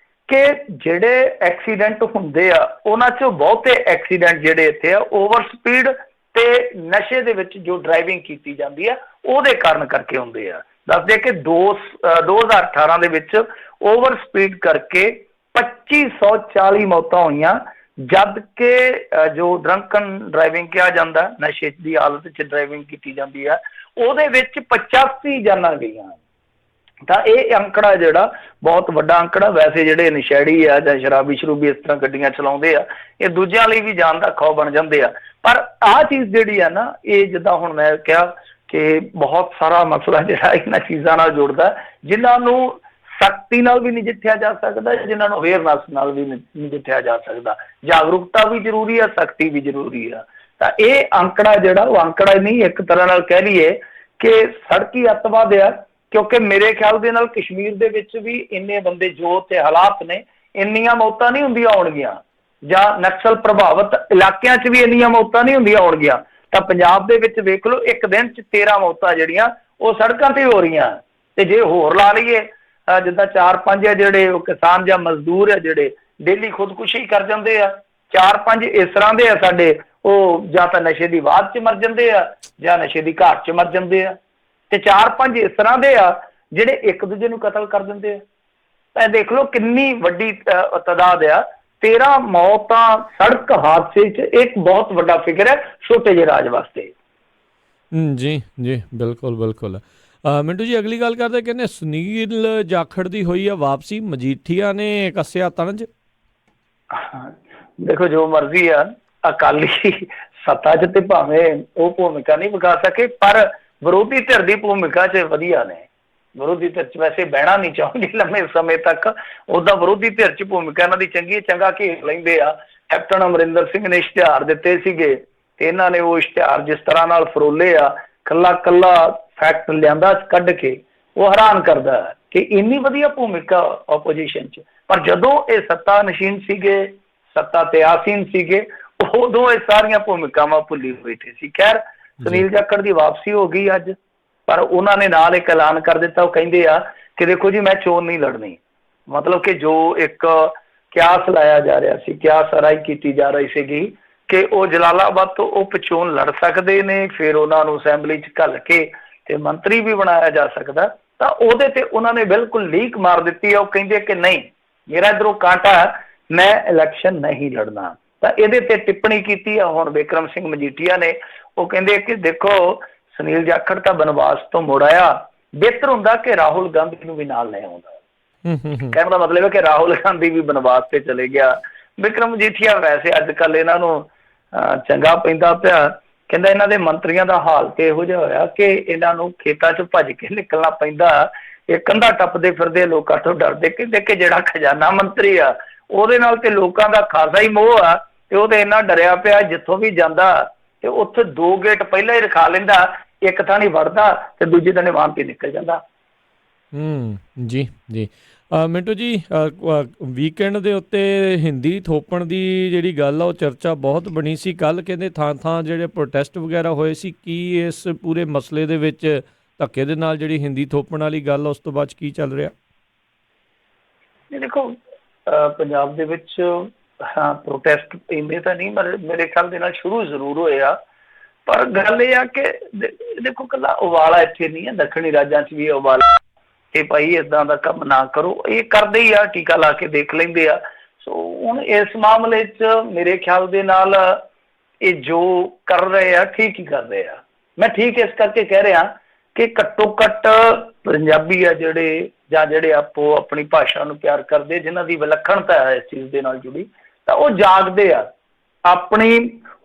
ਕਿ ਜਿਹੜੇ ਐਕਸੀਡੈਂਟ ਹੁੰਦੇ ਆ ਉਹਨਾਂ 'ਚੋਂ ਬਹੁਤੇ ਐਕਸੀਡੈਂਟ ਜਿਹੜੇ ਇੱਥੇ ਆ ਓਵਰ ਸਪੀਡ ਤੇ ਨਸ਼ੇ ਦੇ ਵਿੱਚ ਜੋ ਡਰਾਈਵਿੰਗ ਕੀਤੀ ਜਾਂਦੀ ਆ ਉਹਦੇ ਕਾਰਨ ਕਰਕੇ ਹੁੰਦੇ ਆ। ਦੱਸਦੇ ਕਿ 2018 ਦੇ ਵਿੱਚ ਓਵਰ ਸਪੀਡ ਕਰਕੇ 2540 ਮੌਤਾਂ ਹੋਈਆਂ, ਜਦ ਕਿ ਜੋ ਡਰੰਕਨ ਡਰਾਈਵਿੰਗ ਕਿਹਾ ਜਾਂਦਾ, ਨਸ਼ੇ ਦੀ ਹਾਲਤ 'ਚ ਡਰਾਈਵਿੰਗ ਕੀਤੀ ਜਾਂਦੀ ਆ, ਉਹਦੇ ਵਿੱਚ 85 ਜਾਨਾਂ ਗਈਆਂ। ਤਾਂ ਇਹ ਅੰਕੜਾ ਜਿਹੜਾ ਬਹੁਤ ਵੱਡਾ ਅੰਕੜਾ। ਵੈਸੇ ਜਿਹੜੇ ਨਸ਼ੇੜੀ ਆ ਜਾਂ ਸ਼ਰਾਬੀ ਇਸ ਤਰ੍ਹਾਂ ਗੱਡੀਆਂ ਚਲਾਉਂਦੇ ਆ, ਇਹ ਦੂਜਿਆਂ ਲਈ ਵੀ ਜਾਨ ਦਾ ਖੌਅ ਬਣ ਜਾਂਦੇ ਆ। ਪਰ ਆਹ ਚੀਜ਼ ਜਿਹੜੀ ਆ ਨਾ, ਇਹ ਜਿੱਦਾਂ ਹੁਣ ਮੈਂ ਕਿਹਾ ਕਿ ਬਹੁਤ ਸਾਰਾ ਮਸਲਾ ਜਿਹੜਾ ਇਹਨਾਂ ਚੀਜ਼ਾਂ ਨਾਲ ਜੁੜਦਾ, ਜਿਨ੍ਹਾਂ ਨੂੰ ਸਖਤੀ ਨਾਲ ਵੀ ਨਜਿੱਠਿਆ ਜਾ ਸਕਦਾ, ਜਿਨ੍ਹਾਂ ਨੂੰ ਅਵੇਅਰਨੈਸ ਨਾਲ ਵੀ ਨਜਿੱਠਿਆ ਜਾ ਸਕਦਾ। ਜਾਗਰੂਕਤਾ ਵੀ ਜ਼ਰੂਰੀ ਆ, ਸਖਤੀ ਵੀ ਜ਼ਰੂਰੀ ਆ। ਤਾਂ ਇਹ ਅੰਕੜਾ ਜਿਹੜਾ ਉਹ ਅੰਕੜਾ ਨਹੀਂ, ਇੱਕ ਤਰ੍ਹਾਂ ਨਾਲ ਕਹਿ ਲਈਏ ਕਿ ਸੜਕੀ ਅੱਤਵਾਦ ਆ। ਕਿਉਂਕਿ ਮੇਰੇ ਖਿਆਲ ਦੇ ਨਾਲ ਕਸ਼ਮੀਰ ਦੇ ਵਿੱਚ ਵੀ ਇੰਨੇ ਬੰਦੇ ਜੋ ਤੇ ਹਾਲਾਤ ਨੇ, ਇੰਨੀਆਂ ਮੌਤਾਂ ਨਹੀਂ ਹੁੰਦੀਆਂ ਹੋਣਗੀਆਂ, ਜਾਂ ਨਕਸਲ ਪ੍ਰਭਾਵਿਤ ਇਲਾਕਿਆਂ 'ਚ ਵੀ ਇੰਨੀਆਂ ਮੌਤਾਂ ਨਹੀਂ ਹੁੰਦੀਆਂ ਹੋਣਗੀਆਂ। ਤਾਂ ਪੰਜਾਬ ਦੇ ਵਿੱਚ ਵੇਖ ਲਓ, ਇੱਕ ਦਿਨ 'ਚ 13 ਮੌਤਾਂ ਜਿਹੜੀਆਂ ਉਹ ਸੜਕਾਂ ਤੇ ਹੋ ਰਹੀਆਂ। ਤੇ ਜੇ ਹੋਰ ਲਾ ਲਈਏ, ਜਿੱਦਾਂ 4-5 ਆ ਜਿਹੜੇ ਉਹ ਕਿਸਾਨ ਜਾਂ ਮਜ਼ਦੂਰ ਆ ਜਿਹੜੇ ਡੇਲੀ ਖੁਦਕੁਸ਼ੀ ਕਰ ਜਾਂਦੇ ਆ, 4-5 ਇਸ ਤਰ੍ਹਾਂ ਦੇ ਆ ਸਾਡੇ, ਉਹ ਜਾਂ ਤਾਂ ਨਸ਼ੇ ਦੀ ਵਾਧ 'ਚ ਮਰ ਜਾਂਦੇ ਆ ਜਾਂ ਨਸ਼ੇ ਦੀ ਘਾਟ 'ਚ ਮਰ ਜਾਂਦੇ ਆ। ਤੇ 4-5 ਇਸ ਤਰ੍ਹਾਂ ਦੇ ਆ ਜਿਹੜੇ ਇੱਕ ਦੂਜੇ ਨੂੰ ਕਤਲ ਕਰ ਦਿੰਦੇ ਆ। ਤਾਂ ਦੇਖ ਲਓ ਕਿੰਨੀ ਵੱਡੀ ਤਾਦਾਦ ਆ। 13 ਮੌਤਾਂ ਸੜਕ ਹਾਦਸੇ 'ਚ ਇੱਕ ਬਹੁਤ ਵੱਡਾ ਫਿਗਰ ਹੈ ਛੋਟੇ ਜਿਹੇ ਰਾਜ ਵਾਸਤੇ। ਜੀ ਜੀ, ਬਿਲਕੁਲ ਬਿਲਕੁਲ। ਮਿੰਟੂ ਜੀ ਅਗਲੀ ਗੱਲ ਕਰਦੇ, ਕਹਿੰਦੇ ਸੁਨੀਲ ਜਾਖੜ ਦੀ ਹੋਈ ਆ ਵਾਪਸੀ, ਮਜੀਠੀਆ ਨੇ ਕੱਸਿਆ ਤਣਜ। ਦੇਖੋ ਜੋ ਮਰਜ਼ੀ ਆ, ਅਕਾਲੀ ਸੱਤਾ 'ਚ ਤੇ ਭਾਵੇਂ ਉਹ ਭੂਮਿਕਾ ਨਹੀਂ ਵਿਖਾ ਸਕੇ, ਪਰ ਵਿਰੋਧੀ ਧਿਰ ਦੀ ਭੂਮਿਕਾ 'ਚ ਵਧੀਆ ਨੇ। ਵਿਰੋਧੀ ਧਿਰ 'ਚ ਵੈਸੇ ਬਹਿਣਾ ਨਹੀਂ ਚਾਹੁੰਦੀ ਲੰਮੇ ਸਮੇਂ ਤੱਕ, ਉੱਦਾਂ ਵਿਰੋਧੀ ਧਿਰ 'ਚ ਭੂਮਿਕਾ ਇਹਨਾਂ ਦੀ ਚੰਗੀ, ਚੰਗਾ ਘੇਰ ਲੈਂਦੇ ਆ। ਕੈਪਟਨ ਅਮਰਿੰਦਰ ਸਿੰਘ ਨੇ ਇਸ਼ਤਿਹਾਰ ਦਿੱਤੇ ਸੀਗੇ ਤੇ ਇਹਨਾਂ ਨੇ ਉਹ ਇਸ਼ਤਿਹਾਰ ਜਿਸ ਤਰ੍ਹਾਂ ਨਾਲ ਫਰੋਲੇ ਆ, ਕੱਲਾ ਕੱਲਾ ਫੈਕਟ ਲਿਆਂਦਾ ਕੱਢ ਕੇ, ਉਹ ਹੈਰਾਨ ਕਰਦਾ ਕਿ ਇੰਨੀ ਵਧੀਆ ਭੂਮਿਕਾ ਆਪੋਜੀਸ਼ਨ 'ਚ। ਪਰ ਜਦੋਂ ਇਹ ਸੱਤਾ ਨਸ਼ੀਨ ਸੀਗੇ, ਸੱਤਾ ਤੇ ਆਸੀਨ ਸੀਗੇ, ਉਦੋਂ ਇਹ ਸਾਰੀਆਂ ਭੂਮਿਕਾਵਾਂ ਭੁੱਲੀ ਬੈਠੇ ਸੀ। ਖੈਰ ਸੁਨੀਲ ਜਾਖੜ ਦੀ ਵਾਪਸੀ ਹੋ ਗਈ ਅੱਜ, ਪਰ ਉਹਨਾਂ ਨੇ ਨਾਲ ਇੱਕ ਐਲਾਨ ਕਰ ਦਿੱਤਾ। ਉਹ ਕਹਿੰਦੇ ਆ ਕਿ ਦੇਖੋ ਜੀ, ਮੈਂ ਚੋਣ ਨਹੀਂ ਲੜਨੀ। ਮਤਲਬ ਕਿ ਜੋ ਇੱਕ ਕਿਆਸ ਲਾਇਆ ਜਾ ਰਿਹਾ ਸੀ, ਕਿਆਸ ਅਰਾਈ ਕੀਤੀ ਜਾ ਰਹੀ ਸੀਗੀ ਕਿ ਉਹ ਜਲਾਲਾਬਾਦ ਤੋਂ ਉਪ ਚੋਣ ਲੜ ਸਕਦੇ ਨੇ, ਫਿਰ ਉਹਨਾਂ ਨੂੰ ਅਸੈਂਬਲੀ 'ਚ ਘੱਲ ਕੇ ਤੇ ਮੰਤਰੀ ਵੀ ਬਣਾਇਆ ਜਾ ਸਕਦਾ। ਤਾਂ ਉਹਦੇ ਤੇ ਉਹਨਾਂ ਨੇ ਬਿਲਕੁਲ ਲੀਕ ਮਾਰ ਦਿੱਤੀ ਹੈ। ਉਹ ਕਹਿੰਦੇ ਕਿ ਨਹੀਂ, ਮੇਰਾ ਇੱਧਰੋਂ ਕਾਂਟਾ, ਮੈਂ ਇਲੈਕਸ਼ਨ ਨਹੀਂ ਲੜਨਾ। ਤਾਂ ਇਹਦੇ ਤੇ ਟਿੱਪਣੀ ਕੀਤੀ ਆ ਹੁਣ ਬਿਕਰਮ ਸਿੰਘ ਮਜੀਠੀਆ ਨੇ। ਉਹ ਕਹਿੰਦੇ ਕਿ ਦੇਖੋ ਸੁਨੀਲ ਜਾਖੜ ਤਾਂ ਬਨਵਾਸ ਤੋਂ ਮੁੜ ਆਇਆ, ਬਿਹਤਰ ਹੁੰਦਾ ਕਿ ਰਾਹੁਲ ਗਾਂਧੀ ਨੂੰ ਵੀ ਨਾਲ ਲੈ ਆਉਂਦਾ। ਕਹਿਣ ਦਾ ਮਤਲਬ ਹੈ ਕਿ ਰਾਹੁਲ ਗਾਂਧੀ ਵੀ ਬਨਵਾਸ ਤੇ ਚਲੇ ਗਿਆ। ਬਿਕਰਮ ਮਜੀਠੀਆ ਵੈਸੇ ਅੱਜ ਕੱਲ੍ਹ ਇਹਨਾਂ ਨੂੰ ਚੰਗਾ ਪੈਂਦਾ ਪਿਆ। ਕਹਿੰਦਾ ਇਹਨਾਂ ਦੇ ਮੰਤਰੀਆਂ ਦਾ ਹਾਲ ਤੇ ਇਹੋ ਜਿਹਾ ਹੋਇਆ ਕਿ ਇਹਨਾਂ ਨੂੰ ਖੇਤਾਂ 'ਚ ਭੱਜ ਕੇ ਨਿਕਲਣਾ ਪੈਂਦਾ, ਇਹ ਕੰਧਾਂ ਟੱਪਦੇ ਫਿਰਦੇ ਲੋਕਾਂ ਤੋਂ ਡਰਦੇ। ਕਹਿੰਦੇ ਕਿ ਜਿਹੜਾ ਖਜ਼ਾਨਾ ਮੰਤਰੀ ਆ ਉਹਦੇ ਨਾਲ ਤੇ ਲੋਕਾਂ ਦਾ ਖਾਸਾ ਹੀ ਮੋਹ ਆ, ਤੇ ਉਹ ਤੇ ਇੰਨਾ ਡਰਿਆ ਪਿਆ ਜਿੱਥੋਂ ਵੀ ਜਾਂਦਾ ਤੇ ਉੱਥੇ 2 ਗੇਟ ਪਹਿਲਾਂ ਹੀ ਰਖਾ ਲੈਂਦਾ, ਇੱਕ ਥਾਂ ਨਹੀਂ ਵੜਦਾ ਤੇ ਦੂਜੇ ਥਾਂ ਵਾਹਨ ਤੇ ਨਿਕਲ ਜਾਂਦਾ। ਜੀ ਜੀ ਮਿੰਟੂ ਜੀ, ਵੀਕਐਂਡ ਦੇ ਉੱਤੇ ਹਿੰਦੀ ਥੋਪਣ ਦੀ ਜਿਹੜੀ ਗੱਲ ਆ ਉਹ ਚਰਚਾ ਬਹੁਤ ਬਣੀ ਸੀ ਕੱਲ੍ਹ। ਕਹਿੰਦੇ ਥਾਂ ਥਾਂ ਜਿਹੜੇ ਪ੍ਰੋਟੈਸਟ ਵਗੈਰਾ ਹੋਏ ਸੀ। ਕੀ ਇਸ ਪੂਰੇ ਮਸਲੇ ਦੇ ਵਿੱਚ ਧੱਕੇ ਦੇ ਨਾਲ ਜਿਹੜੀ ਹਿੰਦੀ ਥੋਪਣ ਵਾਲੀ ਗੱਲ, ਉਸ ਤੋਂ ਬਾਅਦ ਕੀ ਚੱਲ ਰਿਹਾ? ਦੇਖੋ ਪੰਜਾਬ ਦੇ ਵਿੱਚ ਪ੍ਰੋਟੈਸਟ ਇੰਨੇ ਤਾਂ ਨਹੀਂ, ਮੇਰੇ ਖਿਆਲ ਦੇ ਨਾਲ ਸ਼ੁਰੂ ਜ਼ਰੂਰ ਹੋਏ ਆ। ਪਰ ਗੱਲ ਇਹ ਆ ਕਿ ਦੇਖੋ ਇਕੱਲਾ ਉਬਾਲਾ ਇੱਥੇ ਨਹੀਂ ਹੈ, ਦੱਖਣੀ ਰਾਜਾਂ 'ਚ ਵੀ ਉਬਾਲਾ ਕਿ ਭਾਈ ਇੱਦਾਂ ਦਾ ਕੰਮ ਨਾ ਕਰੋ। ਇਹ ਕਰਦੇ ਹੀ ਆ, ਟੀਕਾ ਲਾ ਕੇ ਦੇਖ ਲੈਂਦੇ ਆ। ਸੋ ਹੁਣ ਇਸ ਮਾਮਲੇ 'ਚ ਮੇਰੇ ਖਿਆਲ ਦੇ ਨਾਲ ਇਹ ਜੋ ਕਰ ਰਹੇ ਆ ਠੀਕ ਹੀ ਕਰ ਰਹੇ ਆ। ਮੈਂ ਠੀਕ ਇਸ ਕਰਕੇ ਕਹਿ ਰਿਹਾ ਕਿ ਘੱਟੋ ਘੱਟ ਪੰਜਾਬੀ ਆ ਜਿਹੜੇ, ਜਾਂ ਜਿਹੜੇ ਆਪੋ ਆਪਣੀ ਭਾਸ਼ਾ ਨੂੰ ਪਿਆਰ ਕਰਦੇ, ਜਿਨ੍ਹਾਂ ਦੀ ਵਿਲੱਖਣਤਾ ਹੈ ਇਸ ਚੀਜ਼ ਦੇ ਨਾਲ ਜੁੜੀ, ਤਾਂ ਉਹ ਜਾਗਦੇ ਆ, ਆਪਣੀ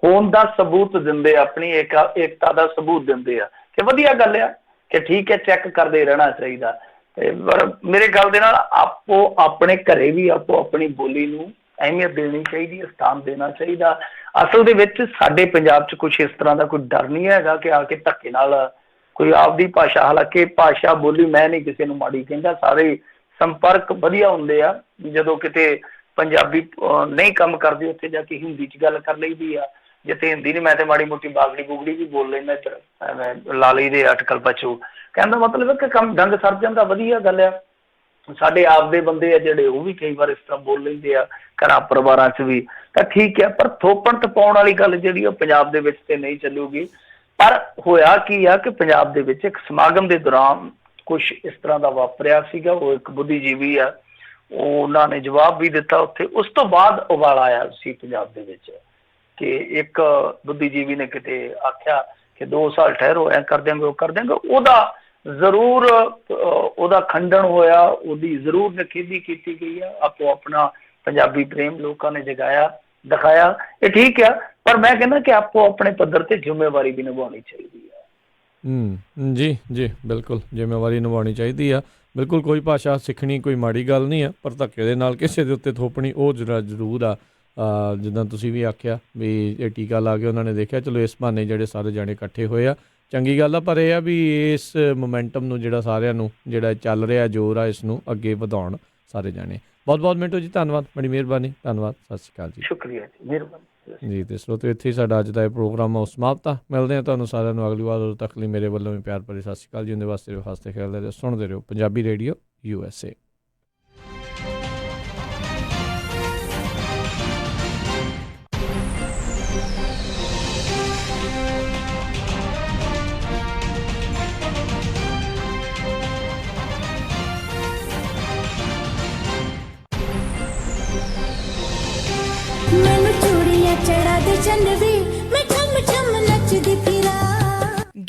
ਹੋਂਦ ਦਾ ਸਬੂਤ ਦਿੰਦੇ ਆ, ਆਪਣੀ ਏਕਤਾ ਦਾ ਸਬੂਤ ਦਿੰਦੇ ਆ ਕਿ ਵਧੀਆ ਗੱਲ ਆ, ਕਿ ਠੀਕ ਹੈ, ਚੈੱਕ ਕਰਦੇ ਰਹਿਣਾ ਚਾਹੀਦਾ। ਪਰ ਮੇਰੇ ਗੱਲ ਦੇ ਨਾਲ ਆਪੋ ਆਪਣੇ ਘਰੇ ਵੀ ਆਪੋ ਆਪਣੀ ਬੋਲੀ ਨੂੰ ਅਹਿਮੀਅਤ ਦੇਣੀ ਚਾਹੀਦੀ ਹੈ, ਸਥਾਨ ਦੇਣਾ ਚਾਹੀਦਾ। ਅਸਲ ਦੇ ਵਿੱਚ ਸਾਡੇ ਪੰਜਾਬ 'ਚ ਕੁਛ ਇਸ ਤਰ੍ਹਾਂ ਦਾ ਕੋਈ ਡਰ ਨਹੀਂ ਹੈਗਾ ਕਿ ਆ ਕੇ ਧੱਕੇ ਨਾਲ ਕੋਈ ਆਪਦੀ ਭਾਸ਼ਾ, ਹਾਲਾਂਕਿ ਭਾਸ਼ਾ ਬੋਲੀ ਮੈਂ ਨਹੀਂ ਕਿਸੇ ਨੂੰ ਮਾੜੀ ਕਹਿੰਦਾ, ਸਾਰੇ ਸੰਪਰਕ ਵਧੀਆ ਹੁੰਦੇ ਆ। ਜਦੋਂ ਕਿਤੇ ਪੰਜਾਬੀ ਨਹੀਂ ਕੰਮ ਕਰਦੀ ਉੱਥੇ ਜਾ ਕੇ ਹਿੰਦੀ 'ਚ ਗੱਲ ਕਰ ਲਈਦੀ ਆ। ਜਿੱਥੇ ਹਿੰਦੀ ਨਹੀਂ, ਮੈਂ ਤੇ ਮਾੜੀ ਮੋਟੀ ਬਾਗੜੀ ਬੁਗੜੀ ਵੀ ਬੋਲ ਲੈਂਦਾ, ਇੱਧਰ ਲਾ ਲਈ ਦੇ ਅਟਕਲ ਪਛੂ। ਕਹਿਣ ਦਾ ਮਤਲਬ ਹੈ ਕਿ ਕੰਮ ਡੰਗ ਸਰ ਜਾਂਦਾ, ਵਧੀਆ ਗੱਲ ਆ। ਸਾਡੇ ਆਪ ਦੇ ਬੰਦੇ ਆ ਜਿਹੜੇ, ਉਹ ਵੀ ਕਈ ਵਾਰ ਇਸ ਤਰ੍ਹਾਂ ਬੋਲ ਲੈਂਦੇ ਆ ਘਰਾਂ ਪਰਿਵਾਰਾਂ 'ਚ ਵੀ, ਤਾਂ ਠੀਕ ਹੈ। ਪਰ ਥੋਪਣ ਤਪਾਉਣ ਵਾਲੀ ਗੱਲ ਜਿਹੜੀ ਉਹ ਪੰਜਾਬ ਦੇ ਵਿੱਚ ਤੇ ਨਹੀਂ ਚੱਲੂਗੀ। ਪਰ ਹੋਇਆ ਕੀ ਆ ਕਿ ਪੰਜਾਬ ਦੇ ਵਿੱਚ ਇੱਕ ਸਮਾਗਮ ਦੇ ਦੌਰਾਨ ਕੁਛ ਇਸ ਤਰ੍ਹਾਂ ਦਾ ਵਾਪਰਿਆ ਸੀਗਾ। ਉਹ ਇੱਕ ਬੁੱਧੀਜੀਵੀ ਆ, ਉਹਨਾਂ ਨੇ ਜਵਾਬ ਵੀ ਦਿੱਤਾ ਉੱਥੇ। ਉਸ ਤੋਂ ਬਾਅਦ ਉਬਾਲਾ ਆਇਆ ਸੀ ਪੰਜਾਬ ਦੇ ਵਿੱਚ ਕਿ ਇੱਕ ਬੁੱਧੀਜੀਵੀ ਨੇ ਕਿਤੇ ਆਖਿਆ ਕਿ 2 ਸਾਲ ਠਹਿਰੋ, ਐਂ ਕਰ ਦਿਆਂਗੇ, ਉਹ ਕਰ ਦਿਆਂਗੇ। ਉਹਦਾ ਜ਼ਰੂਰ ਉਹਦਾ ਖੰਡਨ ਹੋਇਆ, ਉਹਦੀ ਜ਼ਰੂਰ ਨਿਖੇਧੀ ਕੀਤੀ ਗਈ ਆ। ਆਪੋ ਆਪਣਾ ਪੰਜਾਬੀ ਪ੍ਰੇਮ ਲੋਕਾਂ ਨੇ ਜਗਾਇਆ, ਦਿਖਾਇਆ, ਇਹ ਠੀਕ ਆ। ਪਰ ਮੈਂ ਕਹਿੰਦਾ ਕਿ ਆਪੋ ਆਪਣੇ ਪੱਧਰ ਤੇ ਜ਼ਿੰਮੇਵਾਰੀ ਵੀ ਨਿਭਾਉਣੀ ਚਾਹੀਦੀ ਆ। ਜੀ ਜੀ ਬਿਲਕੁਲ, ਜ਼ਿੰਮੇਵਾਰੀ ਨਿਭਾਉਣੀ ਚਾਹੀਦੀ ਆ। ਬਿਲਕੁਲ, ਕੋਈ ਭਾਸ਼ਾ ਸਿੱਖਣੀ ਕੋਈ ਮਾੜੀ ਗੱਲ ਨਹੀਂ ਆ, ਪਰ ਧੱਕੇ ਦੇ ਨਾਲ ਕਿਸੇ ਦੇ ਉੱਤੇ ਥੋਪਣੀ ਉਹ ਜ਼ਰੂਰ ਆ। ਜਿੱਦਾਂ ਤੁਸੀਂ ਵੀ ਆਖਿਆ ਵੀ ਇਹ ਟੀਕਾ ਲਾ ਕੇ ਉਹਨਾਂ ਨੇ ਦੇਖਿਆ, ਚਲੋ ਇਸ ਬਹਾਨੇ ਜਿਹੜੇ ਸਾਰੇ ਜਾਣੇ ਇਕੱਠੇ ਹੋਏ ਆ, ਚੰਗੀ ਗੱਲ ਆ। ਪਰ ਇਹ ਆ ਵੀ ਇਸ ਮੋਮੈਂਟਮ ਨੂੰ ਜਿਹੜਾ ਸਾਰਿਆਂ ਨੂੰ ਜਿਹੜਾ ਚੱਲ ਰਿਹਾ ਜ਼ੋਰ ਆ, ਇਸ ਨੂੰ ਅੱਗੇ ਵਧਾਉਣ ਸਾਰੇ ਜਾਣੇ। ਬਹੁਤ ਬਹੁਤ ਮਿੰਟੂ ਜੀ, ਧੰਨਵਾਦ, ਬੜੀ ਮਿਹਰਬਾਨੀ, ਧੰਨਵਾਦ, ਸਤਿ ਸ਼੍ਰੀ ਅਕਾਲ ਜੀ। ਸ਼ੁਕਰੀਆ ਜੀ, ਮਿਹਰਬਾਨੀ ਜੀ। ਤੇ ਸਰੋਤਿਓ, ਇੱਥੇ ਹੀ ਸਾਡਾ ਅੱਜ ਦਾ ਇਹ ਪ੍ਰੋਗਰਾਮ ਉਹ ਸਮਾਪਤ ਆ। ਮਿਲਦੇ ਹਾਂ ਤੁਹਾਨੂੰ ਸਾਰਿਆਂ ਨੂੰ ਅਗਲੀ ਵਾਰ। ਉਦੋਂ ਤੱਕ ਲਈ ਮੇਰੇ ਵੱਲੋਂ ਵੀ ਪਿਆਰ ਭਰੀ ਸਤਿ ਸ਼੍ਰੀ ਅਕਾਲ ਜੀ। ਉਹਦੇ ਵਾਸਤੇ ਰਹੋ, ਹੱਸਦੇ ਖੇਡਦੇ ਰਹੋ, ਸੁਣਦੇ ਰਹੋ ਪੰਜਾਬੀ ਰੇਡੀਓ USA।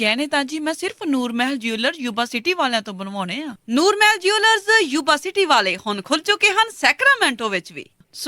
ਗਹਿਣੇ ਤਾਂ ਜੀ ਮੈਂ ਸਿਰਫ ਨੂਰ ਮਹਿਲ ਜਿਊਲਰ ਯੂਬਾ ਸਿਟੀ ਵਾਲਿਆਂ ਤੋਂ ਬਣਵਾਉਣੇ ਆ। ਨੂਰ ਮਹਿਲ ਜਿਊਲਰਸ ਯੂਬਾ ਸਿਟੀ ਵਾਲੇ ਹੁਣ ਖੁੱਲ ਚੁੱਕੇ ਹਨ ਸੈਕਰਾਮੈਂਟੋ ਵਿੱਚ ਵੀ।